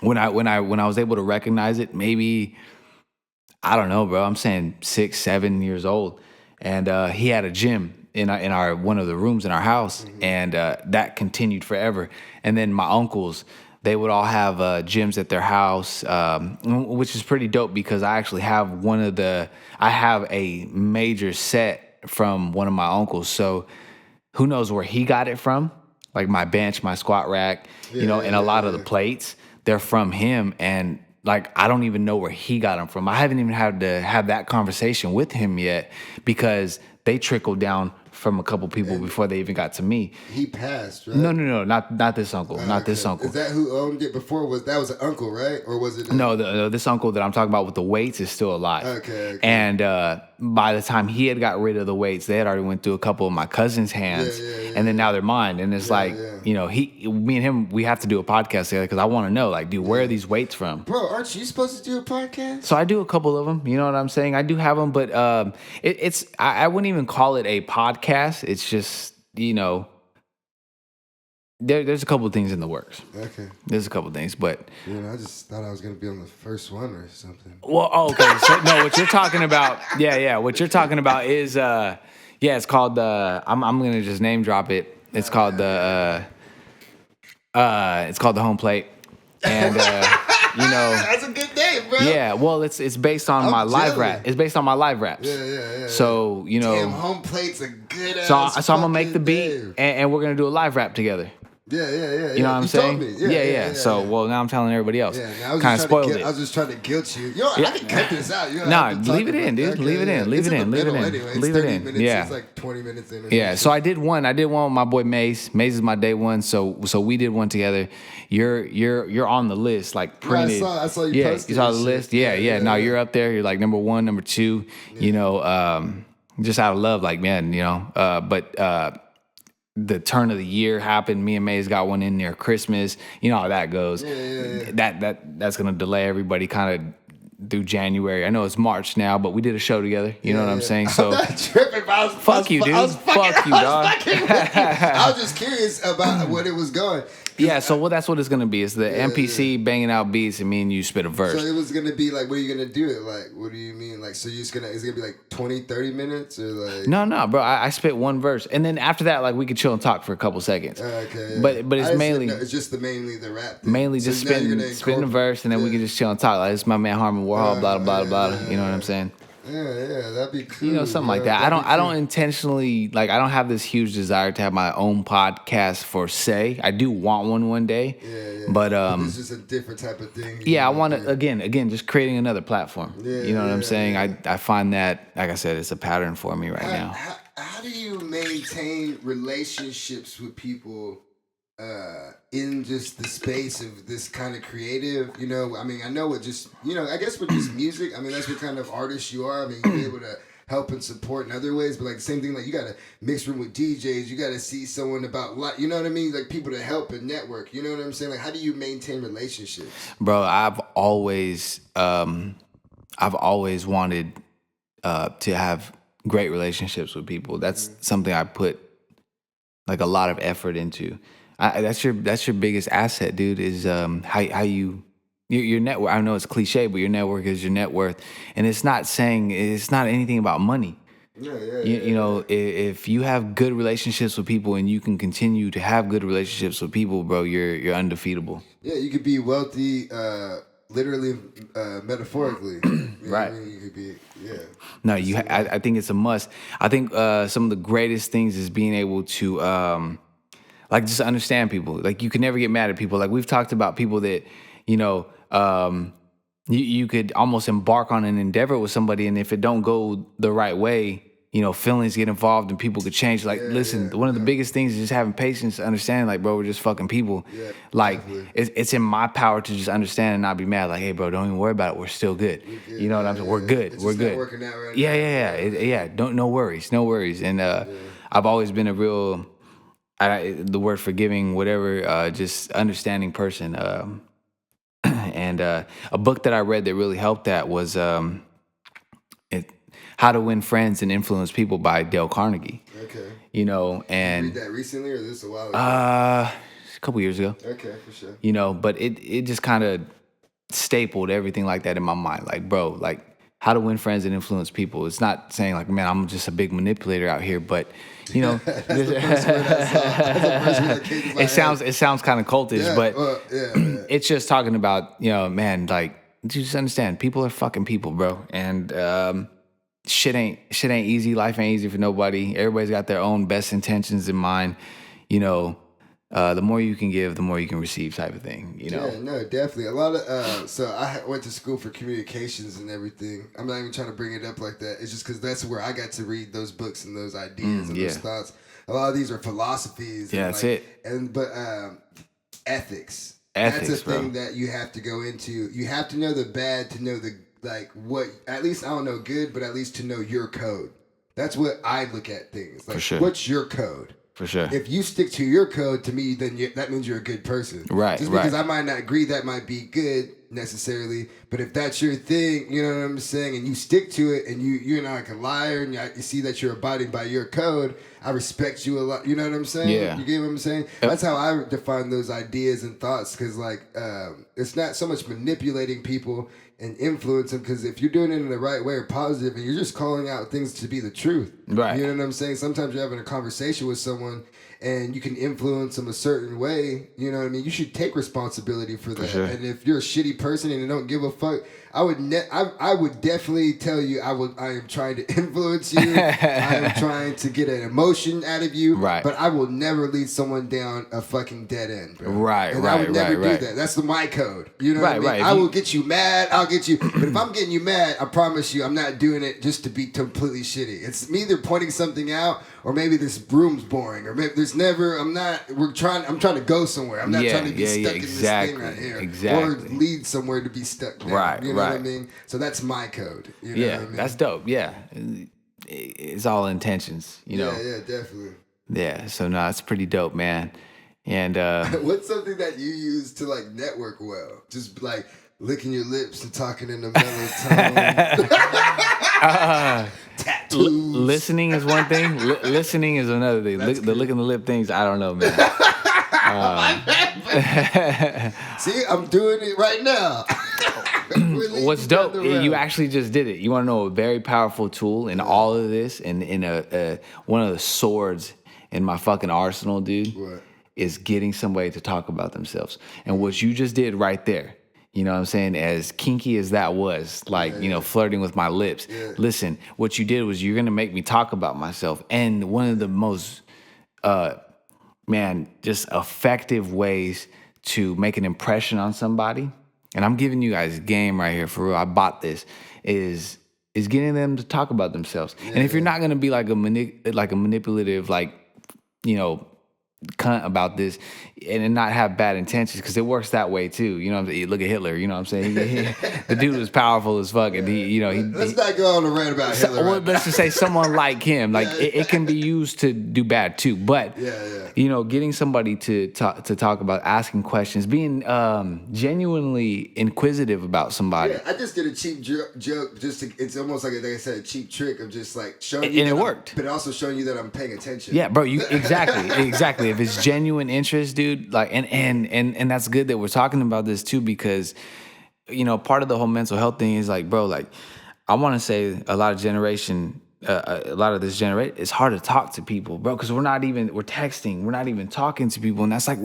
when I was able to recognize it, maybe, I don't know, bro, I'm saying 6, 7 years old, and he had a gym in our one of the rooms in our house, and that continued forever. And then my uncles, they would all have gyms at their house, which is pretty dope because I actually have I have a major set from one of my uncles. So who knows where he got it from? Like my bench, my squat rack, and a lot of the plates, they're from him. And like, I don't even know where he got them from. I haven't even had to have that conversation with him yet because they trickled down from a couple people before they even got to me. He passed, right? No, not this uncle. This uncle. Is that who owned it before? That was an uncle, right? Or was it? No, this uncle that I'm talking about with the weights is still alive. Okay. And by the time he had got rid of the weights, they had already went through a couple of my cousin's hands, and then now they're mine. And it's me and him, we have to do a podcast together because I want to know, like, dude, where are these weights from? Bro, aren't you supposed to do a podcast? So I do a couple of them. You know what I'm saying? I do have them, but I wouldn't even call it a podcast. It's just, there's a couple of things in the works. Okay. There's a couple of things, but I just thought I was gonna be on the first one or something. Well, okay. So no, what you're talking about, what you're talking about is it's called I'm gonna just name drop it. It's called it's called the Home Plate, and that's a good name, bro. Yeah, well, it's based on my live rap. It's based on my live raps. Yeah. So Damn, Home Plate's a good ass. So I'm gonna make the beat, and we're gonna do a live rap together. Yeah. You know what I'm saying? Told me. Yeah. So, well, now I'm telling everybody else. Yeah, now kind of spoiled it. I was just trying to guilt you. I can cut this out. Nah, leave it in, dude. Okay, leave it in. Leave it in. Leave it in. Anyway. Leave it in. Minutes, Yeah. It's like 20 minutes in. Yeah. So I did one. with my boy Mace. Mace is my day one. So we did one together. You're on the list, like printed. Yeah, I saw you posted. You saw the shit. list. Yeah. No, you're up there. You're like number 1, number 2. Just out of love, like, man, but. The turn of the year happened. Me and Maze got one in near Christmas. You know how that goes. Yeah. That's gonna delay everybody kind of through January. I know it's March now, but we did a show together. You know what I'm saying? So I'm not tripping, but fuck you, dude. Fuck you, dog. I was just curious about what it was going. Yeah, so that's what it's gonna be. It's the MPC banging out beats, and me and you spit a verse. So it was gonna be like, what are you gonna do it like? What do you mean? Like, so is it gonna be like 20, 30 minutes or like? No, bro. I spit one verse, and then after that, like, we could chill and talk for a couple seconds. Okay. Yeah. But it's mainly it's just mainly the rap thing. Mainly just spitting a verse, and then we can just chill and talk. Like, this is my man Harmon Warhol, blah blah blah. You know what I'm saying? Yeah, that'd be cool. Something like that. I don't intentionally, like, I don't have this huge desire to have my own podcast for say. I do want one day. Yeah. But it's just a different type of thing. Yeah, I want to again just creating another platform. You know what I'm saying? I find that, like I said, it's a pattern for me right now. How do you maintain relationships with people in just the space of this kind of creative, I mean, I know it just, I guess with just music, I mean, that's what kind of artist you are. I mean, you're able to help and support in other ways, but like the same thing, like you got to mix room with DJs, you got to see someone about, you know what I mean? Like people to help and network, you know what I'm saying? Like, how do you maintain relationships? Bro, I've always wanted to have great relationships with people. That's something I put like a lot of effort into. That's your biggest asset, dude, is how you your network. I know it's cliche, but your network is your net worth, and it's not anything about money. If you have good relationships with people and you can continue to have good relationships with people, bro, you're undefeatable. Yeah, you could be wealthy, literally, metaphorically. Right. I mean, you could be, No, I think it's a must. I think some of the greatest things is being able to. Like, just understand people. Like, you can never get mad at people. Like, we've talked about people that, you could almost embark on an endeavor with somebody, and if it don't go the right way, feelings get involved and people could change. Like, listen, one of the biggest things is just having patience, understanding, like, bro, we're just fucking people. Yeah, like, it's in my power to just understand and not be mad. Like, hey, bro, don't even worry about it. We're still good. You know what I'm saying? We're good. It's we're just good. Not working out right Yeah. No worries. And I've always been a real... the word forgiving, whatever, just understanding person. And a book that I read that really helped that was How to Win Friends and Influence People by Dale Carnegie. Okay. And... Did you read that recently, or this a while ago? A couple years ago. Okay, for sure. But it just kind of stapled everything like that in my mind. Like, bro, like, how to win friends and influence people. It's not saying like, man, I'm just a big manipulator out here, but it sounds kind of cultish, but it's just talking about, man, like, just understand, people are fucking people, bro, and shit ain't easy. Life ain't easy for nobody. Everybody's got their own best intentions in mind. The more you can give, the more you can receive, type of thing. Yeah, no, definitely. A lot of so I went to school for communications and everything. I'm not even trying to bring it up like that. It's just because that's where I got to read those books and those ideas and those thoughts. A lot of these are philosophies. Yeah, that's it. But ethics. That's a thing that you have to go into. You have to know the bad to know the like what, at least I don't know good, but at least to know your code. That's what I look at things. Like, For sure. What's your code? For sure. If you stick to your code, to me, then that means you're a good person. Right, Just because I might not agree that might be good necessarily, but if that's your thing, you know what I'm saying, and you stick to it, and you're not like a liar, and you see that you're abiding by your code, I respect you a lot. You know what I'm saying? Yeah. You get what I'm saying? Yep. That's how I define those ideas and thoughts, because like it's not so much manipulating people and influence them, because if you're doing it in the right way or positive, and you're just calling out things to be the truth, right? You know what I'm saying? Sometimes you're having a conversation with someone and you can influence them a certain way, you know what I mean? You should take responsibility for that. For sure. And if you're a shitty person and you don't give a fuck, I would definitely tell you I am trying to influence you. I am trying to get an emotion out of you. Right. But I will never lead someone down a fucking dead end, bro. Right, and right, I would never do right. that. That's my code. You know what I mean? Right. I will get you mad. I'll get you. But if I'm getting you mad, I promise you I'm not doing it just to be completely shitty. It's me either pointing something out, or maybe this room's boring, or maybe I'm trying to go somewhere. I'm not trying to be stuck in this thing right here. Exactly. Or lead somewhere to be stuck down. Right, you know what I mean? So that's my code. You know what I mean? That's dope. Yeah. It's all intentions, you know? Yeah, definitely. Yeah, so no, it's pretty dope, man. And what's something that you use to like network well? Just like licking your lips and talking in a mellow tone. Tattoos. Listening is one thing. Listening is another thing. The licking the lip things, I don't know, man. See, I'm doing it right now. What's dope? You actually just did it. You want to know a very powerful tool in all of this, and in one of the swords in my fucking arsenal, dude, is getting somebody to talk about themselves. And what you just did right there. You know what I'm saying? As kinky as that was, like, flirting with my lips. Yeah. Listen, what you did was you're going to make me talk about myself. And one of the most, just effective ways to make an impression on somebody, and I'm giving you guys a game right here, for real, I bought this, is getting them to talk about themselves. Yeah. And if you're not going to be like a manipulative, cunt about this and not have bad intentions, because it works that way too. You know what I'm saying? Look at Hitler, you know what I'm saying? The dude was powerful as fuck, and let's not go on a rant about Hitler. Well, let's just say someone like him, it can be used to do bad too. But getting somebody to talk about, asking questions, being genuinely inquisitive about somebody. Yeah, I just did a cheap joke. It's almost like I said, a cheap trick of just like showing you, and it worked, but also showing you that I'm paying attention. Yeah, bro. You exactly. If it's genuine interest, dude, like, and that's good that we're talking about this too, because, part of the whole mental health thing is like, bro, like, I want to say a lot of this generation, it's hard to talk to people, bro, because we're texting, we're not even talking to people, and that's like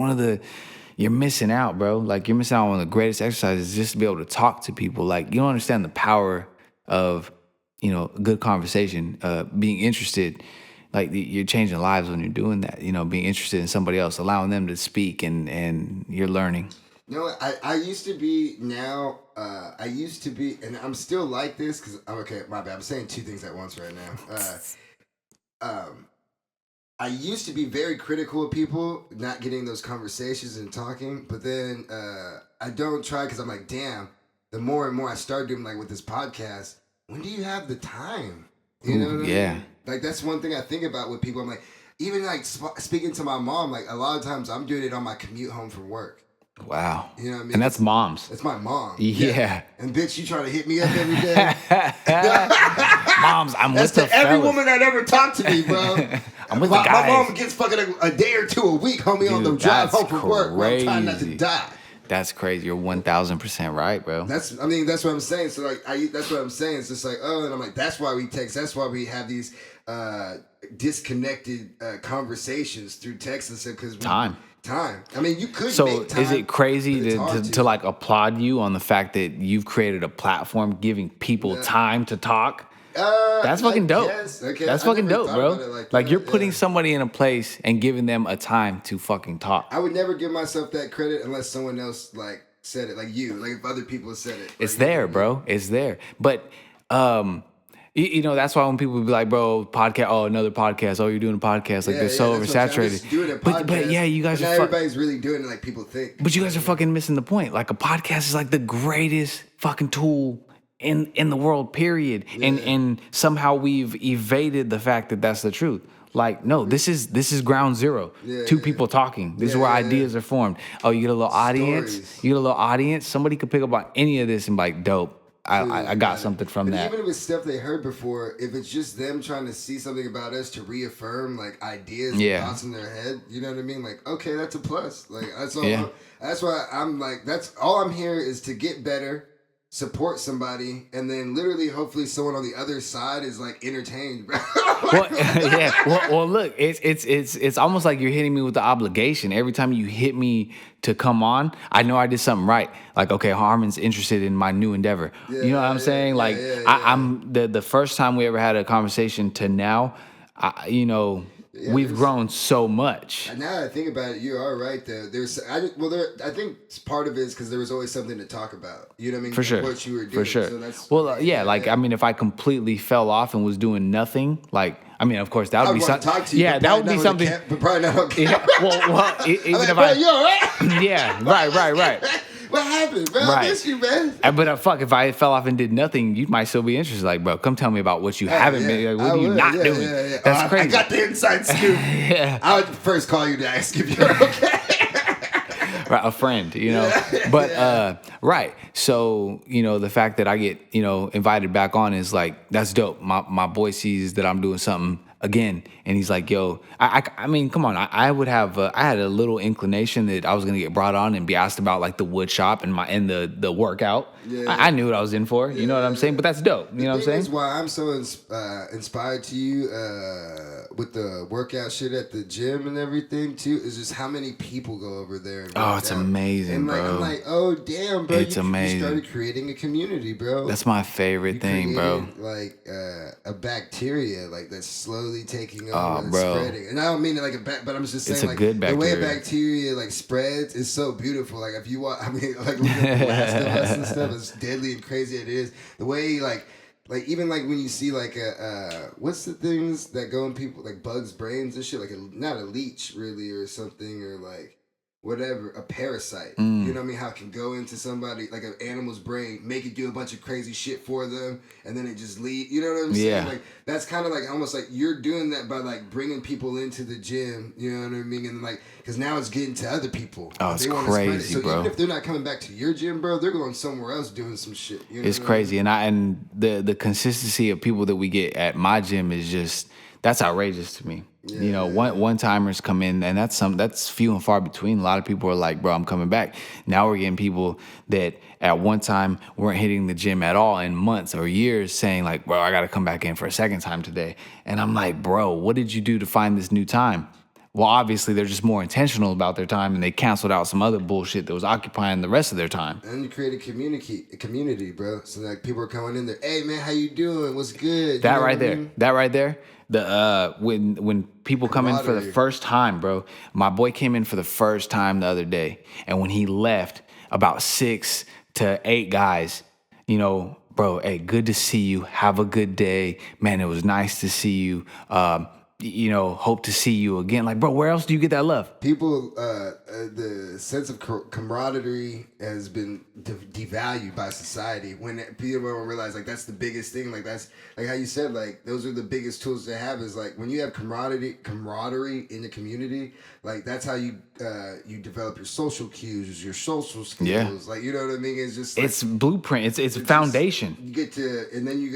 you're missing out, bro. Like, you're missing out on one of the greatest exercises, just to be able to talk to people. Like, you don't understand the power of, good conversation, being interested. Like, you're changing lives when you're doing that, being interested in somebody else, allowing them to speak, and you're learning. I used to be, and I'm still like this, because, okay, my bad, I'm saying two things at once right now. I used to be very critical of people not getting those conversations and talking, but then I don't try, because I'm like, damn, the more and more I start doing, like with this podcast, when do you have the time? You know what I mean? Like, that's one thing I think about with people. I'm like, even like speaking to my mom, like a lot of times I'm doing it on my commute home from work. Wow. You know what I mean? And that's mom's. That's my mom. Yeah. And bitch, you trying to hit me up every day? Moms, I'm with the every woman that ever talked to me, bro. I'm with the guys. My mom gets fucking a day or two a week, homie, on the drive home from work. Where I'm trying not to die. That's crazy. You're 1,000% right, bro. That's what I'm saying. So like, that's what I'm saying. It's just like, and I'm like, that's why we text. That's why we have these disconnected conversations through text and stuff. Because time. I mean, you could. So make time, is it crazy to like applaud you on the fact that you've created a platform giving people time to talk? That's fucking dope. Okay. That's fucking dope, bro. Like you're putting somebody in a place and giving them a time to fucking talk. I would never give myself that credit unless someone else like said it, like you, like if other people have said it. It's there, bro. It's there. But that's why when people be like, bro, podcast, another podcast, you're doing a podcast, like they're so oversaturated. But you guys are everybody's really doing it like people think. But you guys are fucking missing the point. Like, a podcast is like the greatest fucking tool in the world, period. And somehow we've evaded the fact that that's the truth. Like, no, this is ground zero. Two people talking. This is where ideas are formed. Oh, you get a little audience. Stories. You get a little audience. Somebody could pick up on any of this and be like, dope. I got something from but that. Even if it's stuff they heard before, if it's just them trying to see something about us to reaffirm like ideas and thoughts in their head, you know what I mean? Like, okay, that's a plus. Like that's all. That's why I'm like, that's all I'm here is to get better, support somebody, and then literally, hopefully, someone on the other side is like entertained. Well, look, it's almost like you're hitting me with the obligation. Every time you hit me to come on, I know I did something right. Like, okay, Harmon's interested in my new endeavor. You know what I'm saying? Like, I'm the first time we ever had a conversation to now, we've grown so much. Now that I think about it, you are right though. I think part of it is because there was always something to talk about. You know what I mean? For sure. What you were doing. For sure. So that's, I mean, if I completely fell off and was doing nothing, like, I mean, of course, that would be something. Yeah, that would be something. But probably not okay. Even like, if bro, you all right? Yeah, right. What happened, bro? I miss you, man. But if I fell off and did nothing, you might still be interested. Like, bro, come tell me about what you haven't been. Like, what are you not doing? That's crazy. I got the inside scoop. I would first call you to ask if you're okay. Right, a friend, But right. So, the fact that I get, invited back on is like, that's dope. My boy sees that I'm doing something again, and he's like, yo, I mean, come on. I would have I had a little inclination that I was gonna get brought on and be asked about like the wood shop and the workout. I knew what I was in for. You know what I'm saying? But that's dope. You know what I'm saying? That's why I'm so inspired to you with the workout shit at the gym and everything too. Is just how many people go over there. And it's amazing, and bro. I'm like, oh damn, bro. It's amazing. You started creating a community, bro. That's my favorite thing, bro. Like a bacteria, like that's slowly taking over and bro. spreading. And I don't mean it like but I'm just saying it's a like good the way bacteria. Bacteria like spreads is so beautiful. Like if you want, I mean, like look at the Last of Us and stuff, as deadly and crazy it is. The way like even like when you see like what's the things that go in people like bugs' brains and shit, like not a leech really or something, or like whatever, a parasite. You know what I mean? How it can go into somebody, like an animal's brain, make it do a bunch of crazy shit for them, and then it just leave. You know what I'm saying? Yeah. Like that's kind of like almost like you're doing that by like bringing people into the gym. You know what I mean? And like, because now it's getting to other people. Oh, it's they crazy, so bro. even if they're not coming back to your gym, bro, they're going somewhere else doing some shit. You know it's crazy, and the consistency of people that we get at my gym is just that's outrageous to me. One timers come in, and that's few and far between. A lot of people are like, bro, I'm coming back. Now we're getting people that at one time weren't hitting the gym at all in months or years saying like, bro, I got to come back in for a second time today. And I'm like, bro, what did you do to find this new time? Well, obviously they're just more intentional about their time, and they canceled out some other bullshit that was occupying the rest of their time. And you create a community, bro. So like people are coming in there, hey man, how you doing? What's good? That right there. The when people come in for the first time, bro. My boy came in for the first time the other day, and when he left, about 6 to 8 guys, bro, hey, good to see you. Have a good day, man. It was nice to see you. Hope to see you again. Like, bro, where else do you get that love? People, the sense of camaraderie has been devalued by society. When people don't realize, like, that's the biggest thing. Like, that's, like how you said, like, those are the biggest tools to have is, like, when you have camaraderie in the community, like, that's how you develop your social cues, your social skills. Yeah. Like, you know what I mean? It's just, like, it's blueprint. It's a foundation. You get to, and then you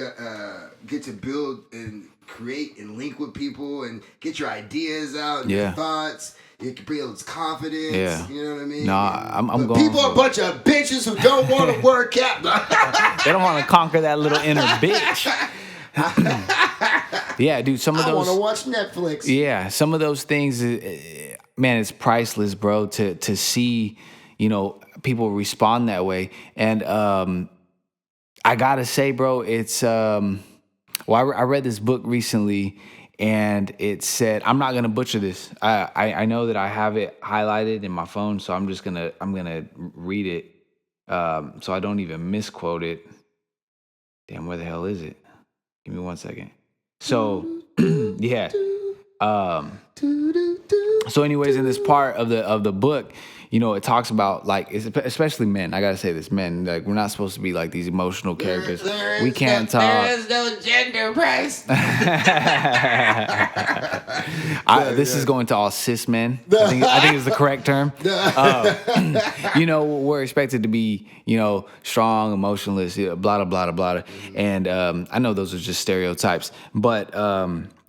get to build and create and link with people and get your ideas out and your thoughts. You can build confidence. Yeah. You know what I mean? No, I'm going. People are a bunch of bitches who don't want to work out. They don't want to conquer that little inner bitch. Yeah, dude. Some of those. I want to watch Netflix. Yeah, some of those things, man, it's priceless, bro. To see, people respond that way, and I gotta say, bro, it's Well, I read this book recently, and it said, I'm not gonna butcher this. I know that I have it highlighted in my phone, so I'm gonna read it, so I don't even misquote it. Damn, where the hell is it? Give me 1 second. So, yeah, So anyways, in this part of the book, you know, it talks about like, especially men. I gotta say this, men. Like, we're not supposed to be like these emotional characters. We can't talk. There is no gender, Pryce. This is going to all cis men. I think is the correct term. You know, we're expected to be, you know, strong, emotionless, blah blah blah blah. And I know those are just stereotypes, but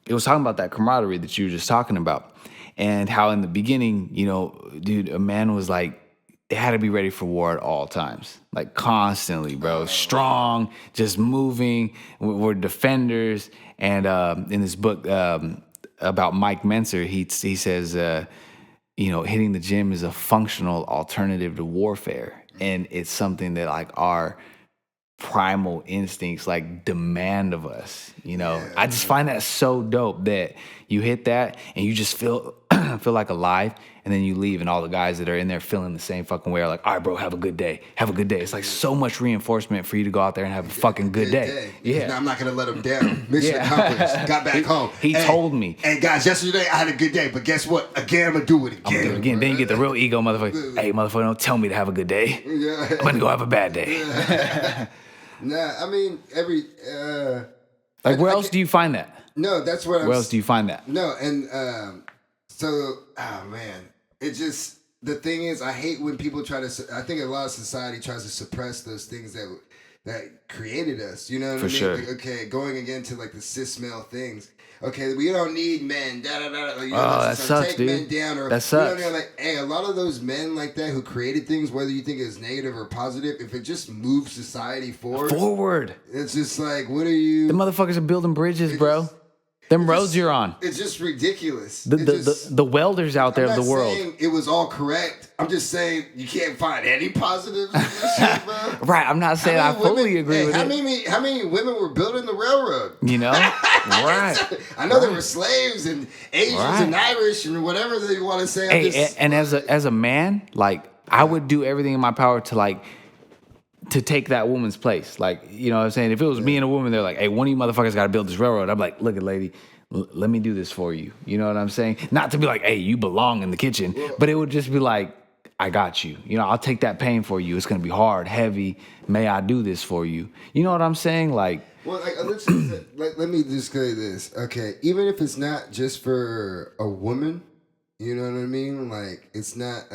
it was talking about that camaraderie that you were just talking about. And how in the beginning, you know, dude, a man was like, they had to be ready for war at all times. Like constantly, bro. Strong, just moving. We're defenders. And in this book about Mike Menser, he says, you know, hitting the gym is a functional alternative to warfare. And it's something that like our primal instincts like demand of us, you know. I just find that so dope that you hit that and you just feel like alive, and then you leave and all the guys that are in there feeling the same fucking way are like, all right, bro, have a good day. It's like so much reinforcement for you to go out there and have a fucking good day. Yeah. I'm not going to let him down. Mission accomplished. Got back home. He told me. Hey, guys, yesterday I had a good day, but guess what? Again, I'm going to do it again. I'm going to do it again. Then you get the real ego motherfucker. Hey, motherfucker, don't tell me to have a good day. I'm going to go have a bad day. Nah, I mean, like, where else do you find that? No, that's what Where else do you find that? No, and so, oh man, it just, the thing is, I hate when people try to, I think a lot of society tries to suppress those things that created us, you know what I mean? Sure. Like, okay, going again to like the cis male things. Okay, we don't need men. Like, you know, that sucks, take dude. Men down, or that sucks. You know, like, hey, a lot of those men like that who created things, whether you think it's negative or positive, if it just moves society forward, it's just like, what are you? The motherfuckers are building bridges, bro. Them roads you're on. It's just ridiculous. The welders out there of the world. I'm not saying it was all correct. I'm just saying you can't find any positives in this shit, bro. Right. I'm not saying I fully agree with it. How many women were building the railroad? You know? Right. I know there were slaves and Asians and Irish and whatever they want to say. Hey, and as a man, like, I would do everything in my power to take that woman's place. Like, you know what I'm saying? If it was me and a woman, they're like, hey, one of you motherfuckers got to build this railroad. I'm like, look at lady, let me do this for you. You know what I'm saying? Not to be like, hey, you belong in the kitchen, but it would just be like, I got you. You know, I'll take that pain for you. It's going to be hard, heavy. May I do this for you? You know what I'm saying? Like, well, like, let me just say this. Okay, even if it's not just for a woman, you know what I mean? Like, it's not,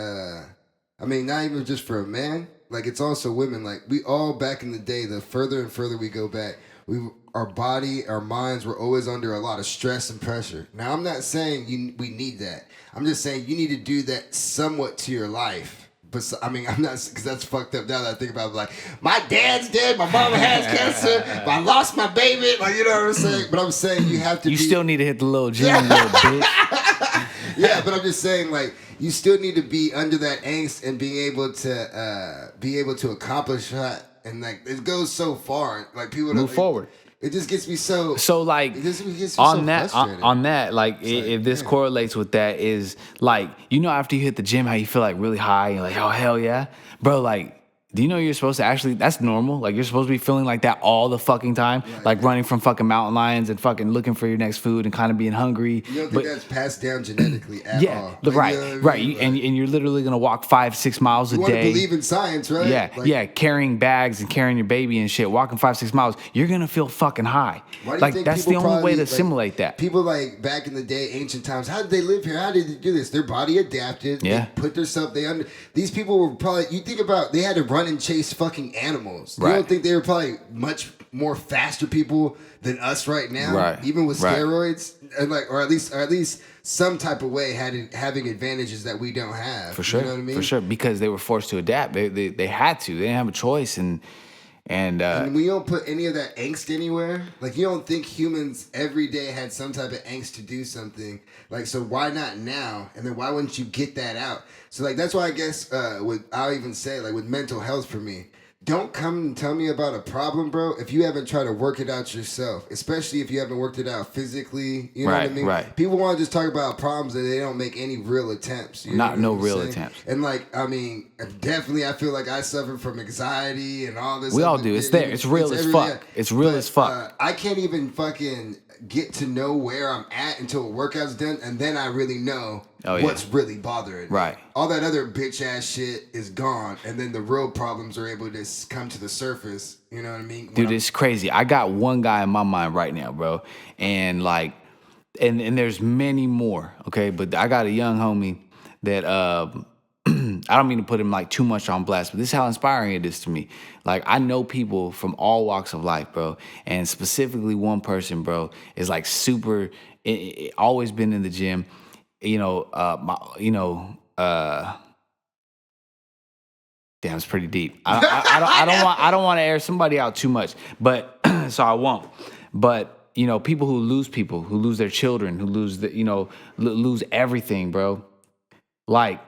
not even just for a man. Like, it's also women. Like, we all back in the day, the further and further we go back, our body, our minds were always under a lot of stress and pressure. Now, I'm not saying we need that. I'm just saying you need to do that somewhat to your life. But I'm not, because that's fucked up now that I think about it. Like, my dad's dead, my mama has cancer, but I lost my baby. Like, you know what I'm saying? But I'm saying you have to you still need to hit the little gym, little bitch. Yeah, but I'm just saying, like, you still need to be under that angst and being able to accomplish that. And like, it goes so far. Like, people move forward. It just gets me so like, it just gets on so that frustrated. on that, like, if this correlates with that, is like, you know, after you hit the gym, how you feel like really high and like, oh hell yeah, bro. Like, do you know you're supposed to actually, that's normal. Like, you're supposed to be feeling like that all the fucking time. Right, like, running from fucking mountain lions and fucking looking for your next food and kind of being hungry. You don't think that's passed down genetically at all? Like, right. And you're literally going to walk 5-6 miles a day. You want to believe in science, right? Yeah, carrying bags and carrying your baby and shit, walking 5-6 miles. You're going to feel fucking high. Why do you like, think that's the only way to like, simulate that. People, like, back in the day, ancient times, how did they live here? How did they do this? Their body adapted. Yeah. They put themselves, these people were probably, you think about, they had to run and chase fucking animals. You don't think they were probably much more faster people than us right now? Right. Even with steroids, and like, or at least some type of way having advantages that we don't have. For sure. You know what I mean? For sure, because they were forced to adapt. They had to. They didn't have a choice, and we don't put any of that angst anywhere. Like, you don't think humans every day had some type of angst to do something. Like, so why not now? And then why wouldn't you get that out? So, like, that's why I guess I'll even say, like, with mental health for me, don't come and tell me about a problem, bro, if you haven't tried to work it out yourself, especially if you haven't worked it out physically. You know what I mean? Right. People want to just talk about problems and they don't make any real attempts. You Not know no real saying? attempts. And, like, I mean, definitely I feel like I suffer from anxiety and all this. We all do. It's there. It's real as fuck. It's real as fuck. I can't even fucking get to know where I'm at until a workout's done, and then I really know what's really bothering me. Right. All that other bitch ass shit is gone, and then the real problems are able to come to the surface. You know what I mean? Dude, it's crazy. I got one guy in my mind right now, bro, and like, and there's many more. Okay, but I got a young homie that I don't mean to put him like too much on blast, but this is how inspiring it is to me. Like, I know people from all walks of life, bro, and specifically one person, bro, is like super, always been in the gym. Damn, it's pretty deep. I don't want to air somebody out too much, but so I won't. But people who lose their children, who lose lose everything, bro. Like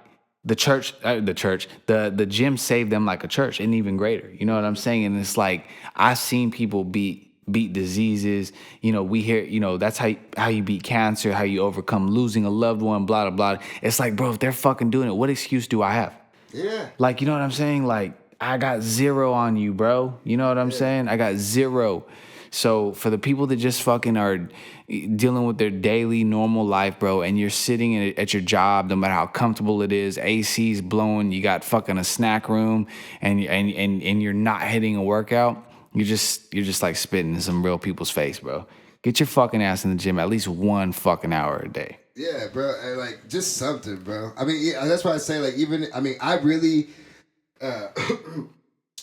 the gym saved them like a church, and even greater. You know what I'm saying? And it's like I've seen people beat diseases. We hear, that's how you beat cancer, how you overcome losing a loved one, blah, blah, blah. It's like, bro, if they're fucking doing it, what excuse do I have? Yeah. Like, you know what I'm saying? Like, I got 0 on you, bro. You know what I'm saying? I got 0. So for the people that just fucking are dealing with their daily normal life, bro, and you're sitting at your job, no matter how comfortable it is, AC's blowing, you got fucking a snack room, and you're not hitting a workout, you're just like spitting in some real people's face, bro. Get your fucking ass in the gym at least 1 fucking hour a day. Yeah, bro. And like, just something, bro. I mean, yeah, that's why I say, like, I really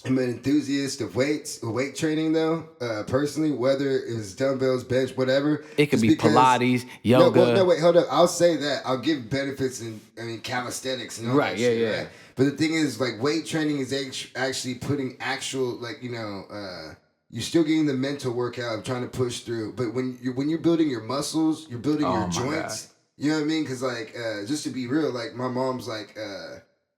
I'm an enthusiast of weight training, though, personally, whether it's dumbbells, bench, whatever. It could be Pilates, yoga. No, wait, hold up. I'll say that. I'll give benefits in, calisthenics and all that shit, right? But the thing is, like, weight training is actually putting actual, like, you're still getting the mental workout of trying to push through. But when you're building your muscles, you're building your joints. God. You know what I mean? Because, like, just to be real, like, my mom's like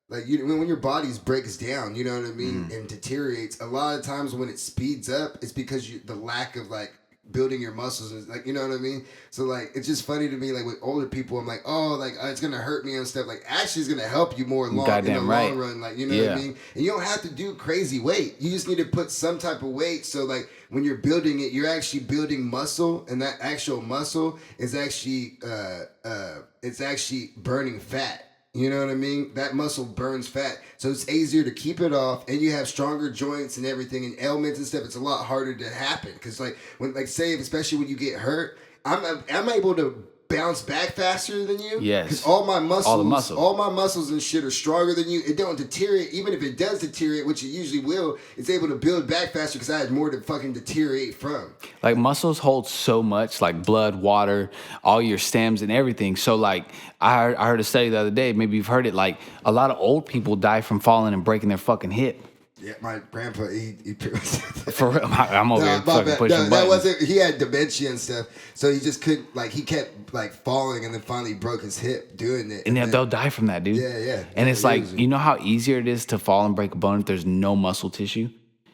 when your body breaks down, you know what I mean, and deteriorates, a lot of times when it speeds up, it's because the lack of, like, building your muscles, is like, you know what I mean? So, like, it's just funny to me, like, with older people, I'm like, oh, like, it's gonna hurt me and stuff. Like, actually, it's gonna help you more in the long run, like, you know what I mean? And you don't have to do crazy weight. You just need to put some type of weight. So, like, when you're building it, you're actually building muscle, and that actual muscle is actually it's actually burning fat. You know what I mean? That muscle burns fat. So it's easier to keep it off, and you have stronger joints and everything, and ailments and stuff. It's a lot harder to happen. Because, like, especially when you get hurt, I'm able to bounce back faster than you. Yes. Because all my muscles and shit are stronger than you. It don't deteriorate. Even if it does deteriorate, which it usually will, it's able to build back faster because I had more to fucking deteriorate from. Like, muscles hold so much, like blood, water, all your stems and everything. So, like, I heard a study the other day, maybe you've heard it, like, a lot of old people die from falling and breaking their fucking hip. Yeah, my grandpa, he for real, I'm over here fucking pushing buttons. That wasn't, he had dementia and stuff, so he just couldn't, like, he kept, like, falling and then finally broke his hip doing it. And they'll die from that, dude. Yeah. And it's like, you know how easier it is to fall and break a bone if there's no muscle tissue?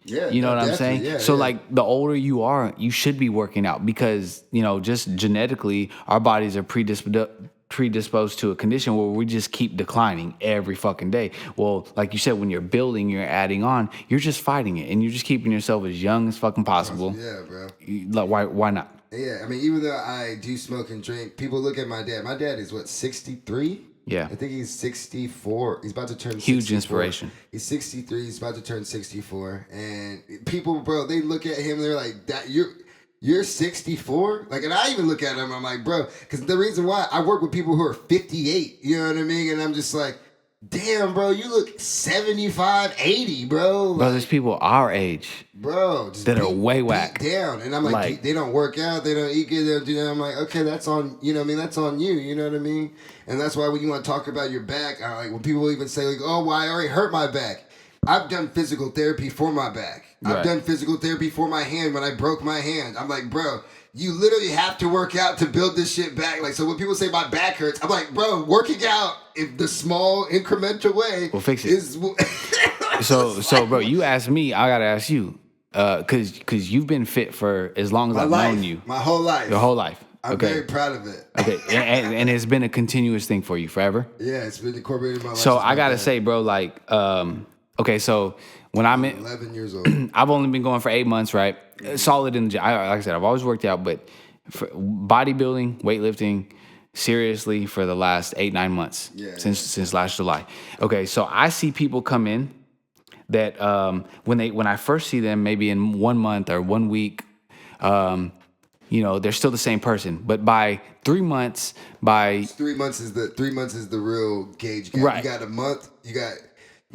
Yeah. You know what I'm saying? Yeah, so, like, the older you are, you should be working out because, just genetically, our bodies are predisposed to a condition where we just keep declining every fucking day. Well, like you said, when you're building, you're adding on, you're just fighting it, and you're just keeping yourself as young as fucking possible. Yeah, bro. Like, why not? Yeah, I mean, even though I do smoke and drink, people look at my dad. My dad is, 63? Yeah. I think he's 64. He's about to turn 64. Huge inspiration. He's 63. He's about to turn 64. And people, bro, they look at him, they're like, You're 64? Like, and I even look at him, I'm like, bro, because the reason why I work with people who are 58, you know what I mean? And I'm just like, damn, bro, you look 75, 80, bro. Like, bro, there's people our age, bro, just that are way whack down. And I'm like, they don't work out, they don't eat good, they don't do that. I'm like, okay, that's on, you know what I mean? That's on you, you know what I mean? And that's why when you want to talk about your back, when people even say, like, oh, well, I already hurt my back. I've done physical therapy for my back. I've done physical therapy for my hand when I broke my hand. I'm like, bro, you literally have to work out to build this shit back. Like, so when people say my back hurts, I'm like, bro, working out in the small incremental way will fix it. So, bro, you asked me, I gotta ask you, cause you've been fit for as long as I've known you. My whole life. Your whole life. I'm very proud of it. Okay, and it's been a continuous thing for you forever. Yeah, it's been incorporated in my life. So I gotta say, bro, like, okay, so when I'm 11 years old, I've only been going for 8 months, right? Solid in the gym. Like I said, I've always worked out, but for bodybuilding, weightlifting, seriously for the last 8-9 months since last July. Okay, so I see people come in that when I first see them, maybe in 1 month or 1 week, they're still the same person. But by 3 months, 3 months is the real gauge gap. Right. You got a month. You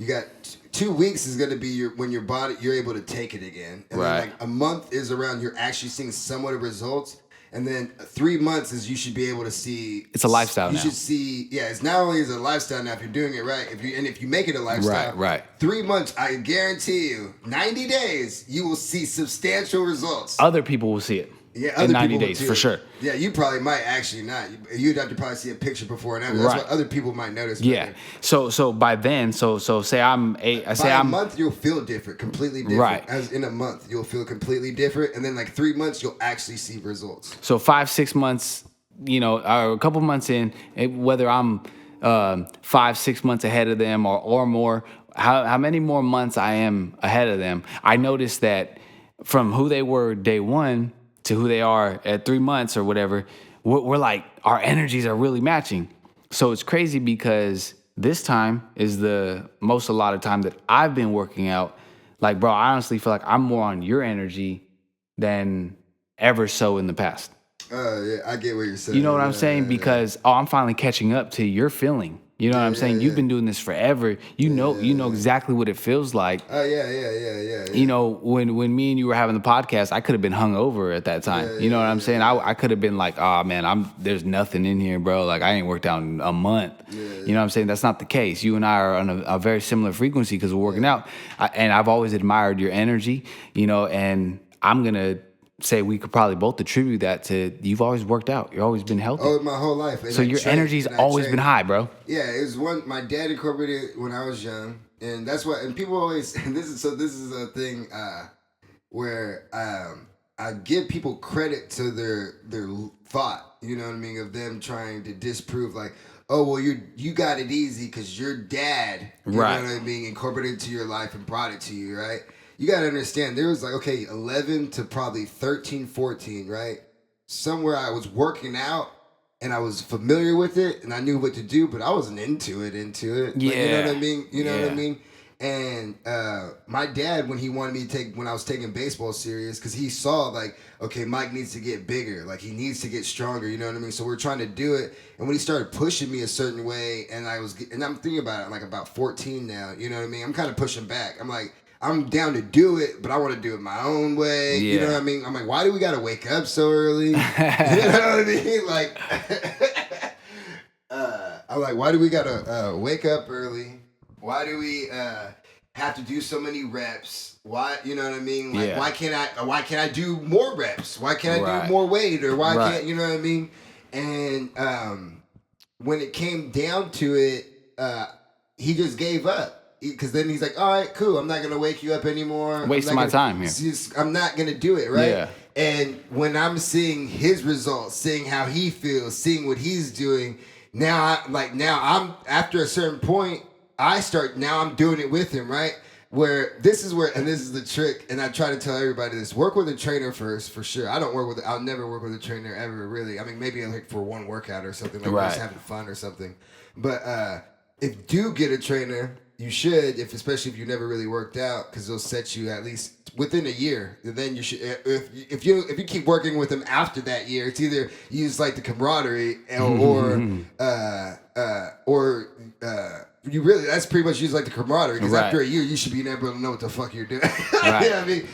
got 2 weeks is gonna be when your body you're able to take it again. And right. then like a month is around you're actually seeing somewhat of results. And then 3 months is you should be able to see. It's a lifestyle now. You should see. Yeah, it's not only is it a lifestyle now if you're doing it right. If you make it a lifestyle, right. 3 months, I guarantee you, 90 days, you will see substantial results. Other people will see it. Yeah, other in 90 people days too. For sure. Yeah, you probably might actually not. You'd have to probably see a picture before and after. That's what other people might notice. Yeah. So by then, so say I'm eight. By a month you'll feel different, completely different. Right. As in a month you'll feel completely different, and then like 3 months you'll actually see results. So 5-6 months, or a couple months in, whether I'm 5-6 months ahead of them or more, how many more months I am ahead of them, I noticed that from who they were day one to who they are at 3 months or whatever, we're like, our energies are really matching. So it's crazy because this time is the most allotted time that I've been working out. Like, bro, I honestly feel like I'm more on your energy than ever so in the past. Yeah, I get what you're saying. You know what I'm saying? Because, I'm finally catching up to your feeling. You know what I'm saying? You've been doing this forever. You know exactly what it feels like. Oh, yeah. When me and you were having the podcast, I could have been hungover at that time. You know what I'm saying? I could have been like, oh, man, there's nothing in here, bro. Like, I ain't worked out in a month. You know what I'm saying? That's not the case. You and I are on a very similar frequency because we're working out. And I've always admired your energy, and I'm going to say we could probably both attribute that to you've always worked out. You've always been healthy. Oh, my whole life. And so your energy's always been high, bro. Yeah, it was my dad incorporated it when I was young. And that's what, and people always, and this is a thing where I give people credit to their thought, you know what I mean, of them trying to disprove like, oh, well, you got it easy because your dad, you know what I mean, incorporated it into your life and brought it to you, right? You got to understand, there was like, okay, 11 to probably 13, 14, right? Somewhere I was working out and I was familiar with it and I knew what to do, but I wasn't into it. Yeah. Like, you know what I mean? You know what I mean? And my dad, when he wanted me to when I was taking baseball serious, because he saw like, okay, Mike needs to get bigger. Like, he needs to get stronger, you know what I mean? So we're trying to do it. And when he started pushing me a certain way, and I'm thinking about it, I'm like about 14 now, you know what I mean? I'm kind of pushing back. I'm like, I'm down to do it, but I want to do it my own way. Yeah. You know what I mean? I'm like, why do we got to wake up so early? You know what I mean? Like, I'm like, why do we got to wake up early? Why do we have to do so many reps? Why, you know what I mean? Like, why can't I do more reps? Why can't I do more weight? Or why can't, you know what I mean? And when it came down to it, he just gave up. Because then he's like, all right, cool. I'm not going to wake you up anymore. Wasting my time here. I'm not going to do it, right? Yeah. And when I'm seeing his results, seeing how he feels, seeing what he's doing, now I'm after a certain point, I'm doing it with him, right? And this is the trick, and I try to tell everybody this: work with a trainer first, for sure. I'll never work with a trainer ever, really. I mean, maybe like for one workout or something, like just having fun or something. But if you do get a trainer, you should, especially if you never really worked out, because they'll set you at least within a year. And then you should, if you keep working with them after that year, it's either you use like the camaraderie or you really, that's pretty much use like the camaraderie, because after a year you should be able to know what the fuck you're doing. Right. You know what I mean?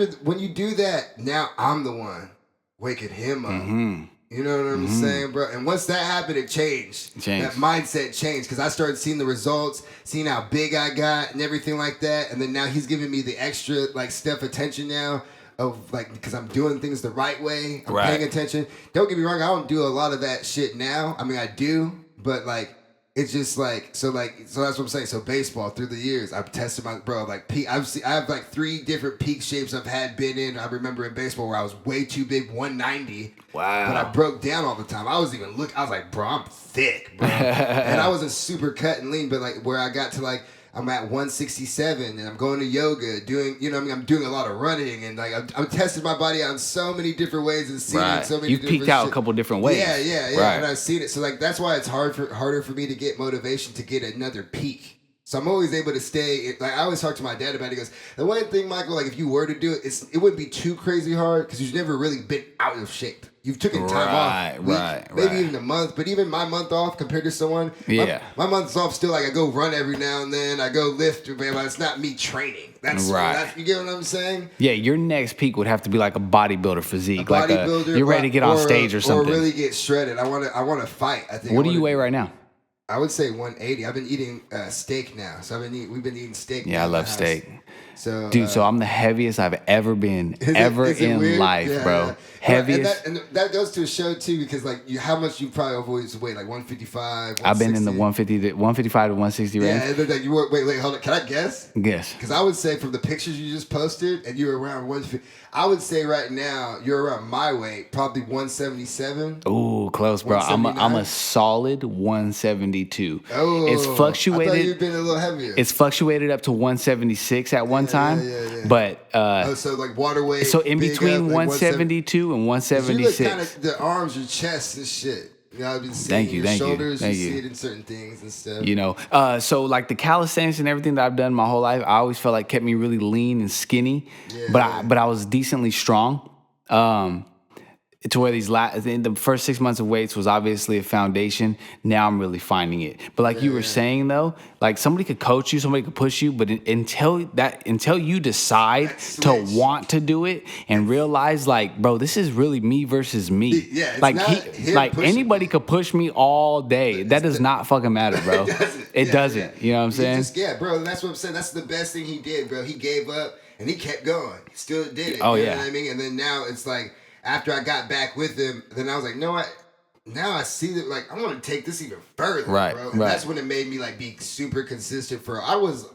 But when you do that, now I'm the one waking him up. Mm-hmm. You know what I'm saying, bro? And once that happened, it changed. That mindset changed, because I started seeing the results, seeing how big I got and everything like that. And then now he's giving me the extra like step attention now of like, because I'm doing things the right way. I'm paying attention. Don't get me wrong, I don't do a lot of that shit now. I mean, I do, but like, it's just like, so that's what I'm saying. So baseball, through the years, I've tested my, bro, like I have like 3 different peak shapes been in. I remember in baseball where I was way too big, 190. Wow. But I broke down all the time. I was like, bro, I'm thick, bro. And I wasn't super cut and lean, but like where I got to like, I'm at 167 and I'm going to yoga, doing, you know what I mean? I'm doing a lot of running and like I'm testing my body out in so many different ways and seeing it in so many You've different peaked out a couple different ways. Yeah. Right. And I've seen it. So like that's why it's harder for me to get motivation to get another peak. So I'm always able to stay. Like I always talk to my dad about it. He goes, the one thing, Michael, like if you were to do it, it wouldn't be too crazy hard because you've never really been out of shape. You've taken time off, maybe even a month. But even my month off compared to someone, my month's off still. Like I go run every now and then. I go lift, but it's not me training. That's you get what I'm saying? Yeah, your next peak would have to be like a bodybuilder physique, you're ready to get on stage or something, or really get shredded. I want to fight. I think. What do you weigh right now? I would say 180. I've been eating steak now, so we've been eating steak. Yeah, I love steak. So, dude, so I'm the heaviest I've ever been in life, bro. Heaviest. And that goes to a show too, because like how much you probably always weigh, like 155. I've been in the 155 to 160 range. Yeah, and then like wait, hold on. Can I guess? Guess. Because I would say from the pictures you just posted, and you're around 150. I would say right now you're around my weight, probably 177. Ooh, close, bro. I'm a solid 172. Oh, it's fluctuated. I thought you'd been a little heavier. It's fluctuated up to 176 at one time. Yeah. But so like water weight. So in between 172 and 176. You look kind of the arms, your chest and shit. You know, I've been seeing your shoulders. You see it in certain things and stuff. You know, so like the calisthenics and everything that I've done my whole life, I always felt like kept me really lean and skinny. Yeah. But I was decently strong. To where the first 6 months of weights was obviously a foundation. Now I'm really finding it. But like you were saying though, like somebody could coach you, somebody could push you, but until you decide to want to do it and realize like, bro, this is really me versus me. Yeah, it's like not anybody could push me all day. That does not fucking matter, bro. It doesn't. You know what I'm saying? Bro. That's what I'm saying. That's the best thing he did, bro. He gave up and he kept going. He still did it. Oh you yeah. know what I mean? And then now it's like, after I got back with him, then I was like, no, now I see that, like, I want to take this even further, bro. And that's when it made me, like, be super consistent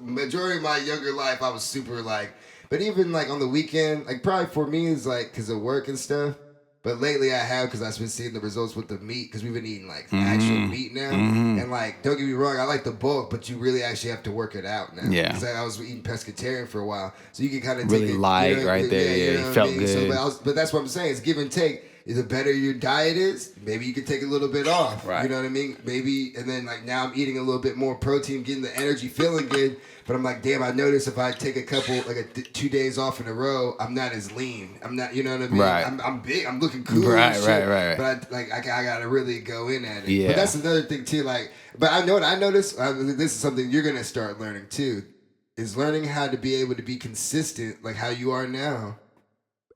majority of my younger life, I was super, like, but even, like, on the weekend, like, probably for me is, like, because of work and stuff. But lately I have, because I've been seeing the results with the meat, because we've been eating, like, actual meat now. And, like, don't get me wrong, I like the bulk, but you really actually have to work it out now. Yeah. Because I was eating pescatarian for a while. So you can kind of really take it. light right there. Yeah, you felt good. So, but that's what I'm saying. It's give and take. The better your diet is, maybe you can take a little bit off. Right. You know what I mean? Maybe, and then, like, now I'm eating a little bit more protein, getting the energy, feeling good. But I'm like, damn, I notice if I take a couple, 2 days off in a row, I'm not as lean. I'm not, you know what I mean? Right. I'm big. I'm looking cool. Right. But I got to really go in at it. Yeah. But that's another thing too. Like, but I know what I noticed. This is something you're gonna start learning too. Is learning how to be able to be consistent, like how you are now,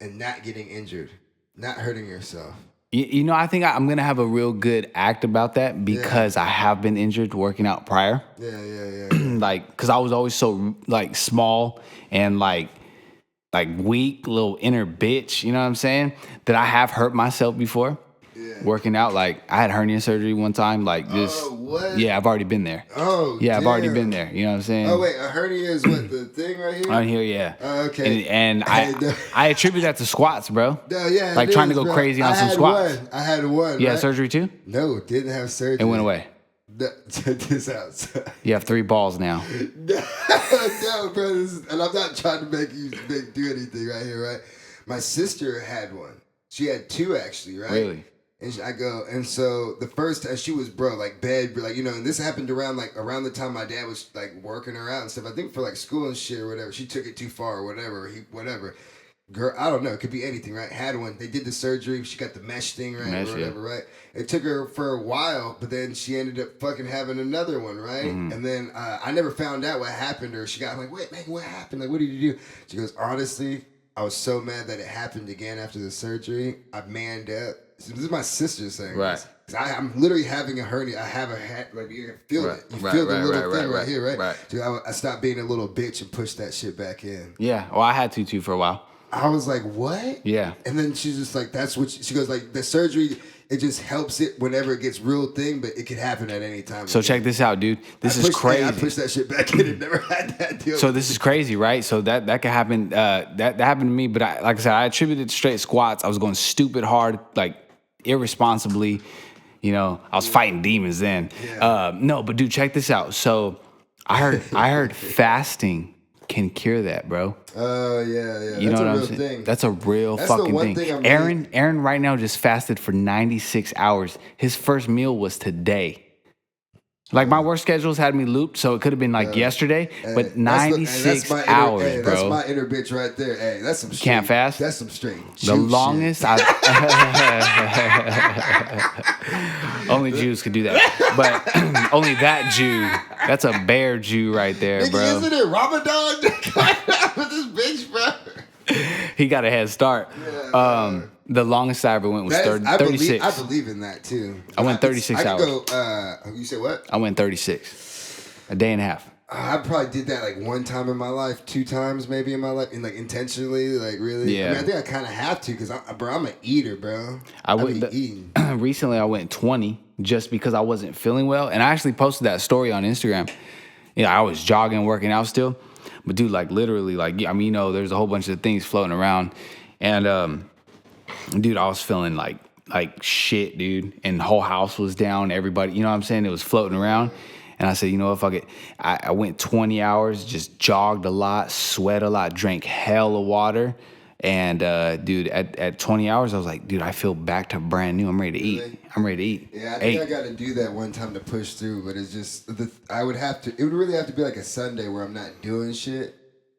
and not getting injured, not hurting yourself. You know, I think I'm going to have a real good act about that because I have been injured working out prior. Yeah. Like, because I was always so, like, small and, like weak, little inner bitch, you know what I'm saying? That I have hurt myself before. Working out, like I had hernia surgery one time, like just. Oh, what? Yeah, I've already been there. Oh, yeah, damn. I've already been there. You know what I'm saying? Oh wait, a hernia is what, the thing right here? On here, yeah. Oh, okay. And I attribute that to squats, bro. No, yeah. Like trying to go crazy on some squats. I had one. You right? had surgery too? No, didn't have surgery. It went away. No, check this out. You have 3 balls now. No, bro. And I'm not trying to make you do anything right here, right? My sister had one. She had 2 actually, right? Really? And and so the first time she was, bro, like bed, like, you know, and this happened around the time my dad was like working her out and stuff. I think for like school and shit or whatever. She took it too far or whatever. Whatever. Girl, I don't know. It could be anything, right? Had one. They did the surgery. She got the mesh thing, right? Or whatever, right? It took her for a while, but then she ended up fucking having another one, right? Mm-hmm. And then I never found out what happened, or she got like, wait, man, what happened? Like, what did you do? She goes, honestly, I was so mad that it happened again after the surgery. I manned up. This is my sister saying right. this. I'm literally having a hernia. I have a hat, like you can feel it. You feel the little thing right here, right? Right. So I stopped being a little bitch and pushed that shit back in. Yeah. Well, I had to too for a while. I was like, what? Yeah. And then she's just like, that's what she goes, like, the surgery, it just helps it whenever it gets real thing, but it could happen at any time. So check this out, dude. This is crazy. I pushed that shit back in and never had that deal. So this is crazy, right? So that could happen. That happened to me, but like I said, I attributed it to straight squats. I was going stupid hard, like irresponsibly. You know, I was fighting demons then. Yeah. No, but dude, check this out. So I heard fasting can cure that, bro. Oh yeah. You That's know a what real I'm saying? thing. That's a real That's the fucking one thing. thing I'm Aaron right now just fasted for 96 hours. His first meal was today. Like my work schedules had me looped, so it could have been like yesterday, but 96 hours, hey, bro. That's my inner bitch right there. Hey, that's some straight. Can't fast? That's some straight. The longest I only Jews could do that, but only that Jew. That's a bear Jew right there, Nigga, bro. isn't it Ramadan with this bitch, bro? He got a head start. Yeah, the longest I ever went was 36. I believe in that too. I went 36 hours. You said what? I went 36. A day and a half. I probably did that like one time in my life, 2 times maybe in my life, and like intentionally, like really. Yeah. I mean, I think I kind of have to because I'm an eater, bro. I be went eating. Recently I went 20 just because I wasn't feeling well, and I actually posted that story on Instagram. You know, I was jogging, working out still, but dude, like literally, like I mean, you know, there's a whole bunch of things floating around, and dude, I was feeling like shit, dude, and the whole house was down. Everybody, you know what I'm saying? It was floating around. And I said, you know what, fuck it. I went 20 hours, just jogged a lot, sweat a lot, drank hell of water. And, dude, at 20 hours, I was like, dude, I feel back to brand new. I'm ready to eat. I'm ready to eat. Yeah, I think I got to do that one time to push through. But it's just, it would really have to be like a Sunday where I'm not doing shit.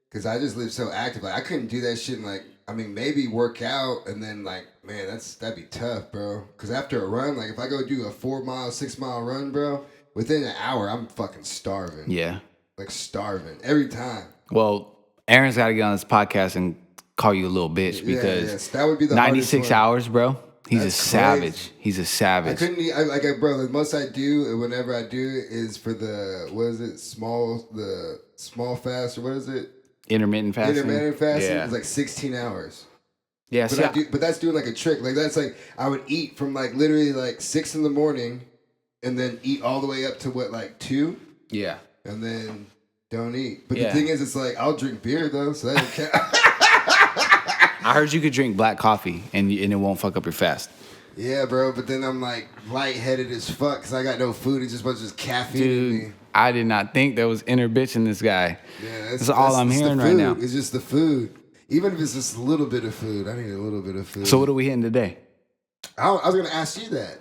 Because I just live so active. Like, I couldn't do that shit and like, I mean, maybe work out and then like, man, that'd be tough, bro. Because after a run, like if I go do a 4-mile, 6-mile run, bro, within an hour, I'm fucking starving. Yeah. Like starving every time. Well, Aaron's got to get on this podcast and call you a little bitch because that would be the 96 hours, bro. He's That's a savage. crazy. He's a savage. I couldn't eat, bro, the most I do, and whenever I do, is for the, what is it, small fast, or what is it? Intermittent fasting. Intermittent fasting Yeah. is like 16 hours. Yeah, But that's doing like a trick. Like that's like, I would eat from like literally like 6 in the morning and then eat all the way up to what, like 2? Yeah. And then don't eat. But Yeah. the thing is, it's like, I'll drink beer though, so that don't count. I heard you could drink black coffee and it won't fuck up your fast. Yeah, bro, but then I'm like lightheaded as fuck because I got no food. It's just a bunch of caffeine in me. Dude, I did not think there was inner bitch in this guy. Yeah, that's all I'm hearing right now. It's just the food. Even if it's just a little bit of food, I need a little bit of food. So what are we hitting today? I was going to ask you that.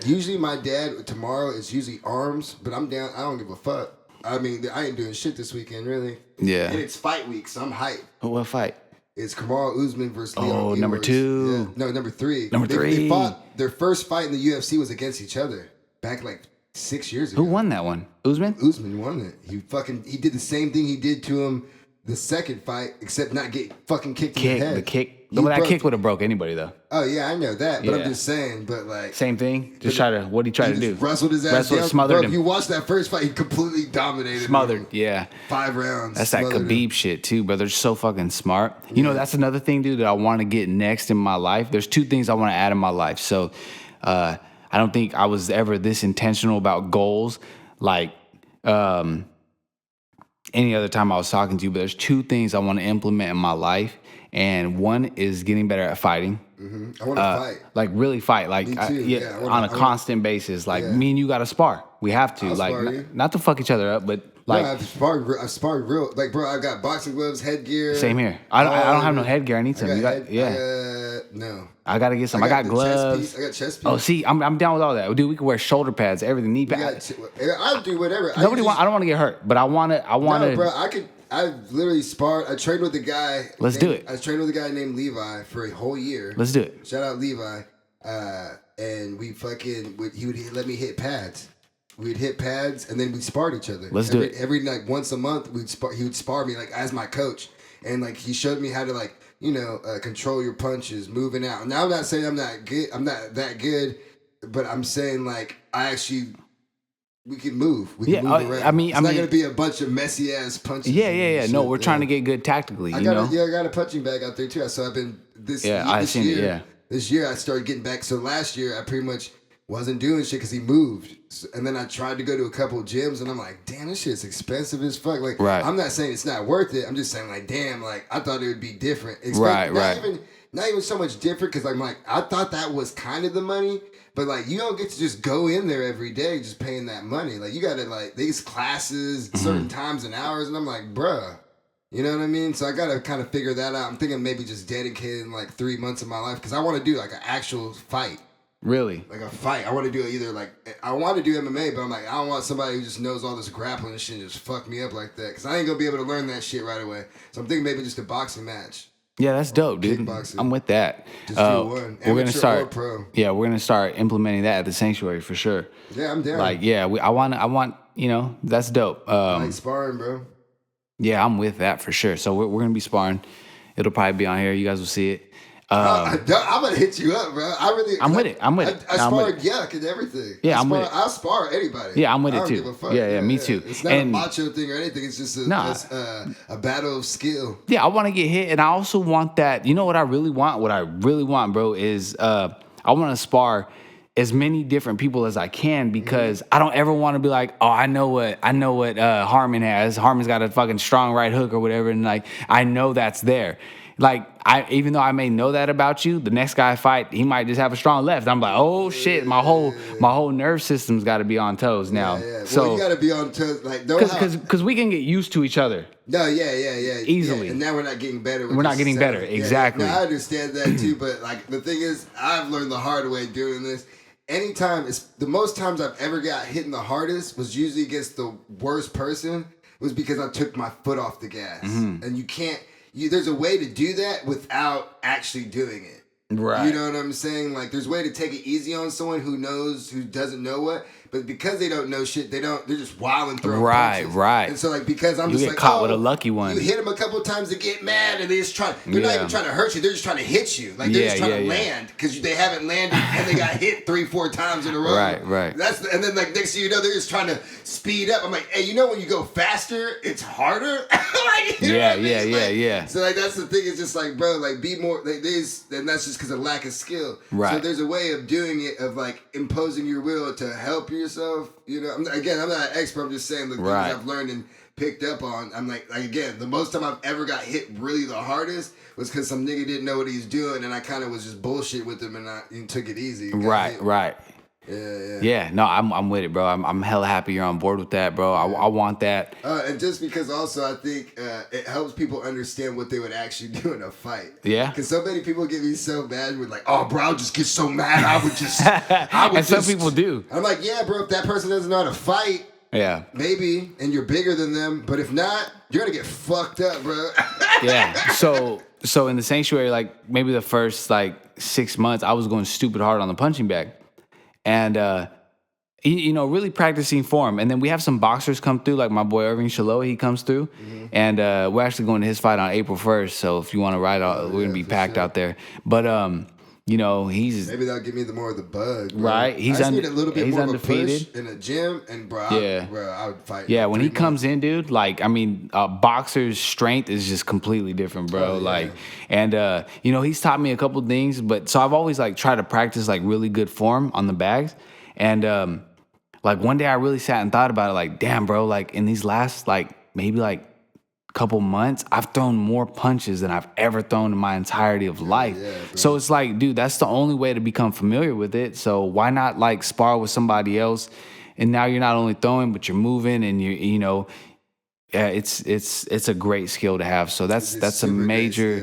Usually my dad, tomorrow, it's usually arms, but I'm down. I don't give a fuck. I mean, I ain't doing shit this weekend, really. Yeah. And it's fight week, so I'm hyped. What fight? It's Kamaru Usman versus Leon Edwards. number 2. Yeah. No, number 3. Number 3. They fought, their first fight in the UFC was against each other back like 6 years ago. Who won that one? Usman? Usman won it. He did the same thing he did to him the second fight, except not get fucking kicked in the head. The kick. That kick would have broke anybody though. Oh yeah, I know that, but Yeah. I'm just saying. But like Same thing. What did he try to do? Wrestled his ass down. Smothered Bro, him. If you watch that first fight, he completely dominated. Smothered. him. Yeah. 5 rounds. That's that smothered Khabib him. shit too, bro. They're so fucking smart. You know, that's another thing, dude, that I want to get next in my life. There's 2 things I want to add in my life. So, I don't think I was ever this intentional about goals, like any other time I was talking to you. But there's 2 things I want to implement in my life, and one is getting better at fighting. Mm-hmm. I want to fight. Like really fight, like Me too. on a constant basis. Like me and you got to spar. We have to, I'll like spar you. not to fuck each other up, but like no, I've sparred real. Like, bro, I've got boxing gloves, headgear. same here. I don't have no headgear. I need some. You got no. I gotta get some. I got the gloves. Chest piece. I got chest piece. Oh, see, I'm down with all that. Dude, we can wear shoulder pads, everything, knee pads. I'll do whatever. I don't want to get hurt, but I want to. No, bro, I literally sparred. I trained with a guy. Let's do it. I trained with a guy named Levi for a whole year. Let's do it. Shout out Levi. And we he would let me hit pads. We'd hit pads and then we'd spar each other. Let's do it. Every night, once a month, he would spar me like as my coach. And like he showed me how to like, control your punches, moving out. Now I'm not saying I'm not good. I'm not that good, but I'm saying like we can move. We can move around. It's not gonna be a bunch of messy ass punches. Yeah. No, we're trying to get good tactically. I got a punching bag out there too. So I've been this year. This year I started getting back. So last year I pretty much wasn't doing shit because he moved. And then I tried to go to a couple gyms and I'm like, damn, this shit's expensive as fuck. Like, right. I'm not saying it's not worth it. I'm just saying like, damn, like I thought it would be different. Right. not even so much different because I'm like, I thought that was kind of the money, but like you don't get to just go in there every day just paying that money. Like you got to like these classes, certain times and hours, and I'm like, bruh. You know what I mean? So I got to kind of figure that out. I'm thinking maybe just dedicating like 3 months of my life because I want to do like an actual fight. Really? Like a fight. I want to do either like, I want to do MMA, but I'm like, I don't want somebody who just knows all this grappling and shit and just fuck me up like that because I ain't going to be able to learn that shit right away. So I'm thinking maybe just a boxing match. Yeah, that's dope, dude. Kickboxing. I'm with that. Just do one. We're gonna start. Or pro. Yeah, we're gonna start implementing that at the sanctuary for sure. Yeah, I'm down. Like, yeah, I want. You know, that's dope. Like sparring, bro. Yeah, I'm with that for sure. So we're gonna be sparring. It'll probably be on here. You guys will see it. I'm gonna hit you up, bro. I'm with it. I sparred Yuck and everything. Yeah, I'm with it. I'll spar anybody. Yeah, I'm with I it don't too. give a fuck. Yeah, me too. It's not a macho thing or anything. It's just a battle of skill. Yeah, I want to get hit, and I also want that. You know what I really want? What I really want, bro, is I want to spar as many different people as I can because I don't ever want to be like, oh, I know what Harmon has. Harmon's got a fucking strong right hook or whatever, and like I know that's there. Like even though I may know that about you, the next guy I fight, he might just have a strong left. I'm like, oh shit, my whole nerve system's got to be on toes now. Yeah. So well, you got to be on toes, like because we can get used to each other. No, yeah. Easily. Yeah. And now we're not getting better. We're not getting better. Exactly. No, I understand that too, but like the thing is, I've learned the hard way doing this. Anytime, it's the most times I've ever got hit in the hardest was usually against the worst person was because I took my foot off the gas. And you can't, there's a way to do that without actually doing it. Right. You know what I'm saying? Like there's a way to take it easy on someone who doesn't know what, but because they don't know shit, they're just wilding throwing punches. Right. And so like because I'm you just get like caught with a lucky one. You hit them a couple times to get mad, and they're not even trying to hurt you. They're just trying to hit you. Like they're just trying to land because they haven't landed and they got hit 3-4 times in a row. Right. And then like next thing you know, they're just trying to speed up. I'm like, hey, you know when you go faster, it's harder. Like, yeah. So like that's the thing. It's just like, bro, like be more. Like and that's just because of lack of skill. Right. So there's a way of doing it of like imposing your will to help yourself. You know, I'm not an expert. I'm just saying the things I've learned and picked up on. I'm like again, the most time I've ever got hit really the hardest was because some nigga didn't know what he was doing, and I kind of was just bullshit with him, and took it easy. Right. Yeah. No, I'm with it, bro. I'm hella happy you're on board with that, bro. I want that. And just because also I think it helps people understand what they would actually do in a fight. Yeah. Because so many people get me so mad with like, oh, bro, I'll just get so mad. Some people do. I'm like, yeah, bro, if that person doesn't know how to fight, yeah, maybe, and you're bigger than them, but if not, you're gonna get fucked up, bro. Yeah. So in the sanctuary, like maybe the first like 6 months, I was going stupid hard on the punching bag. And, really practicing form. And then we have some boxers come through, like my boy Irving Shaloa, he comes through. Mm-hmm. And we're actually going to his fight on April 1st. So if you want to ride out, we're going to be packed out there. But, he's... Maybe that'll give me more of the bug. Bro. Right? I just need a little bit more undefeated. Of a push in the gym. And, bro, I would fight. Yeah, when he comes in, dude, like, I mean, a boxer's strength is just completely different, bro. Oh, yeah. Like, and, he's taught me a couple things. But so I've always, like, tried to practice, like, really good form on the bags. And, like, one day I really sat and thought about it, like, damn, bro, like, in these last, like, maybe, like, couple months, I've thrown more punches than I've ever thrown in my entirety of life. Yeah, so it's like, dude, that's the only way to become familiar with it. So why not, like, spar with somebody else? And now you're not only throwing, but you're moving, and it's a great skill to have. So that's a major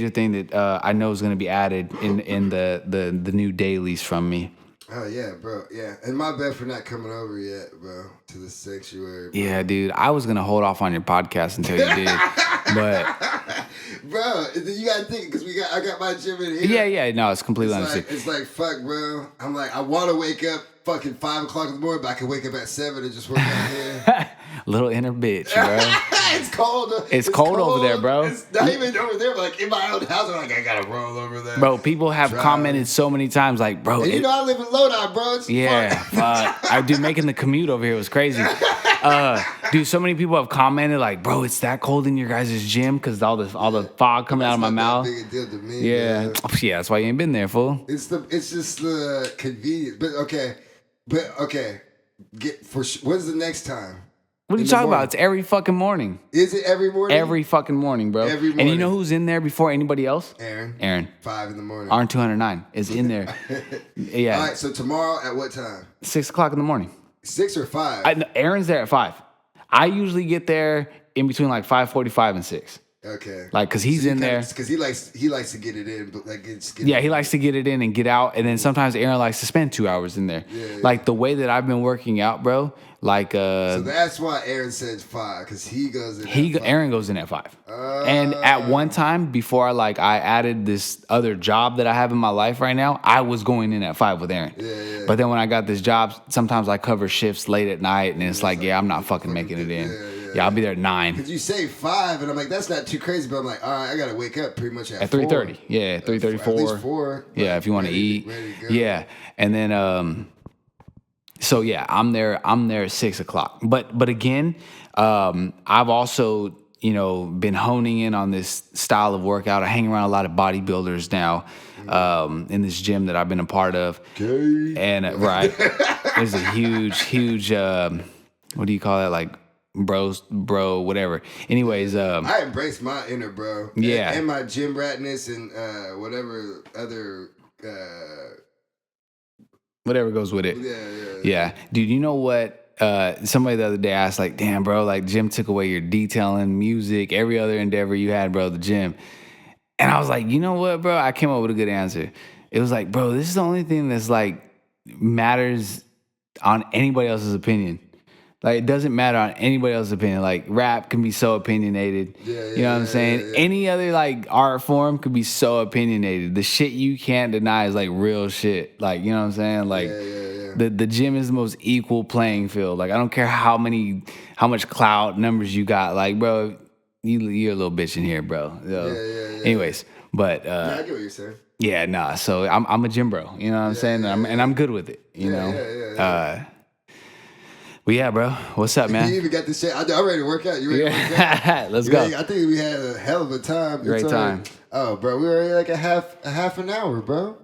thing that I know is going to be added in the new dailies from me. Oh, yeah, bro. Yeah. And my bad for not coming over yet, bro, to the sanctuary. Bro. Yeah, dude. I was going to hold off on your podcast until you did. But... Bro, you got to think, because I got my gym in here. Yeah. No, it's completely understood. It's like, fuck, bro. I'm like, I want to wake up fucking 5 o'clock in the morning, but I can wake up at 7 and just work out here. Little inner bitch, bro. It's cold. It's cold over there, bro. It's not even over there, but like in my own house, I'm like, I gotta roll over there. Bro, people have commented so many times, like, bro. And I live in Lodi, bro. Fuck. Dude, making the commute over here was crazy. Dude, so many people have commented, like, bro, it's that cold in your guys' gym because all the fog coming out of my mouth. That's not that big a deal to me. Yeah. Man. Yeah, that's why you ain't been there, fool. It's just the convenience. But okay. When's the next time? What are you talking about? It's every fucking morning. Is it every morning? Every fucking morning, bro. Every morning. And you know who's in there before anybody else? Aaron. 5 in the morning. RN209 is in there. Yeah. All right, so tomorrow at what time? 6 o'clock in the morning. 6 or 5? Aaron's there at 5. I usually get there in between like 5:45 and 6. Okay. Like, cause he's in there. Cause he likes to get it in, but like he likes to get it in and get out, and then sometimes Aaron likes to spend 2 hours in there. Yeah. Like the way that I've been working out, bro. Like So that's why Aaron says 5, cause he goes in. Aaron goes in at 5. And at one time before I added this other job that I have in my life right now, I was going in at 5 with Aaron. Yeah. But then when I got this job, sometimes I cover shifts late at night, and it's like, I'm not fucking making it in. Yeah, I'll be there at 9. Cause you say 5, and I'm like, that's not too crazy. But I'm like, all right, I gotta wake up pretty much at 3:30. Yeah, 3:34. At least 4. Yeah, if you want to eat. Ready to go. Yeah, and then so yeah, I'm there at 6 o'clock. But again, I've also been honing in on this style of workout. I hang around a lot of bodybuilders now in this gym that I've been a part of. Okay. And right, there's a huge what do you call that, like bro, whatever. Anyways, I embrace my inner bro. Yeah. And my gym ratness and whatever other whatever goes with it. Yeah. Dude, you know what? Somebody the other day asked, like, damn, bro, like, gym took away your detailing, music, every other endeavor you had, bro, the gym. And I was like, you know what, bro? I came up with a good answer. It was like, bro, this is the only thing that's, like, matters on anybody else's opinion. Like, it doesn't matter on anybody else's opinion. Like, rap can be so opinionated. You know what I'm saying? Yeah. Any other, like, art form could be so opinionated. The shit you can't deny is, like, real shit. Like, you know what I'm saying? Like, the gym is the most equal playing field. Like, I don't care how much clout numbers you got. Like, bro, you're a little bitch in here, bro. So, anyways, but I get what you're saying. Yeah, nah. So I'm a gym bro. You know what I'm saying? And I'm good with it. You know. But yeah, bro. What's up, man? You even got this shit. I'm ready to work out. You ready to work out? Let's go. I think we had a hell of a time. Great time. Oh, bro, we were already like a half an hour, bro.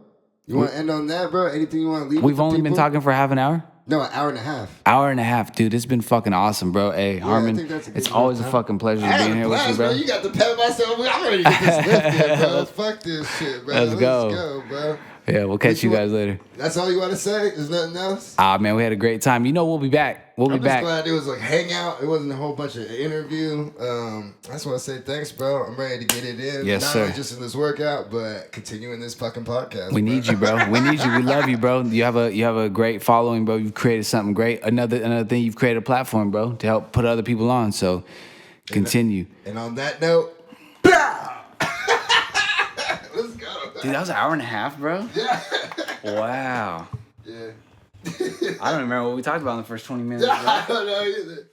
You want to end on that, bro? Anything you want to leave? We've only been talking for half an hour? No, an hour and a half. Hour and a half, dude. It's been fucking awesome, bro. Hey, Harmon, it's always a fucking pleasure being here with you, bro. You got to pat myself. I'm ready to get this lifted, bro. Fuck this shit, bro. Let's go, bro. Yeah, we'll catch you guys later. That's all you want to say? There's nothing else? Man, we had a great time. You know, we'll be back. I'm just glad it was like hangout. It wasn't a whole bunch of interview. I just want to say thanks, bro. I'm ready to get it in. Yes, Not sir. only just in this workout, but continuing this fucking podcast. We need you, bro. We need you. We love you, bro. You have a great following, bro. You've created something great. Another thing, you've created a platform, bro, to help put other people on. So continue. And on that note, let's go. Dude, that was an hour and a half, bro. Yeah. Wow. Yeah. I don't remember what we talked about in the first 20 minutes. I don't know either.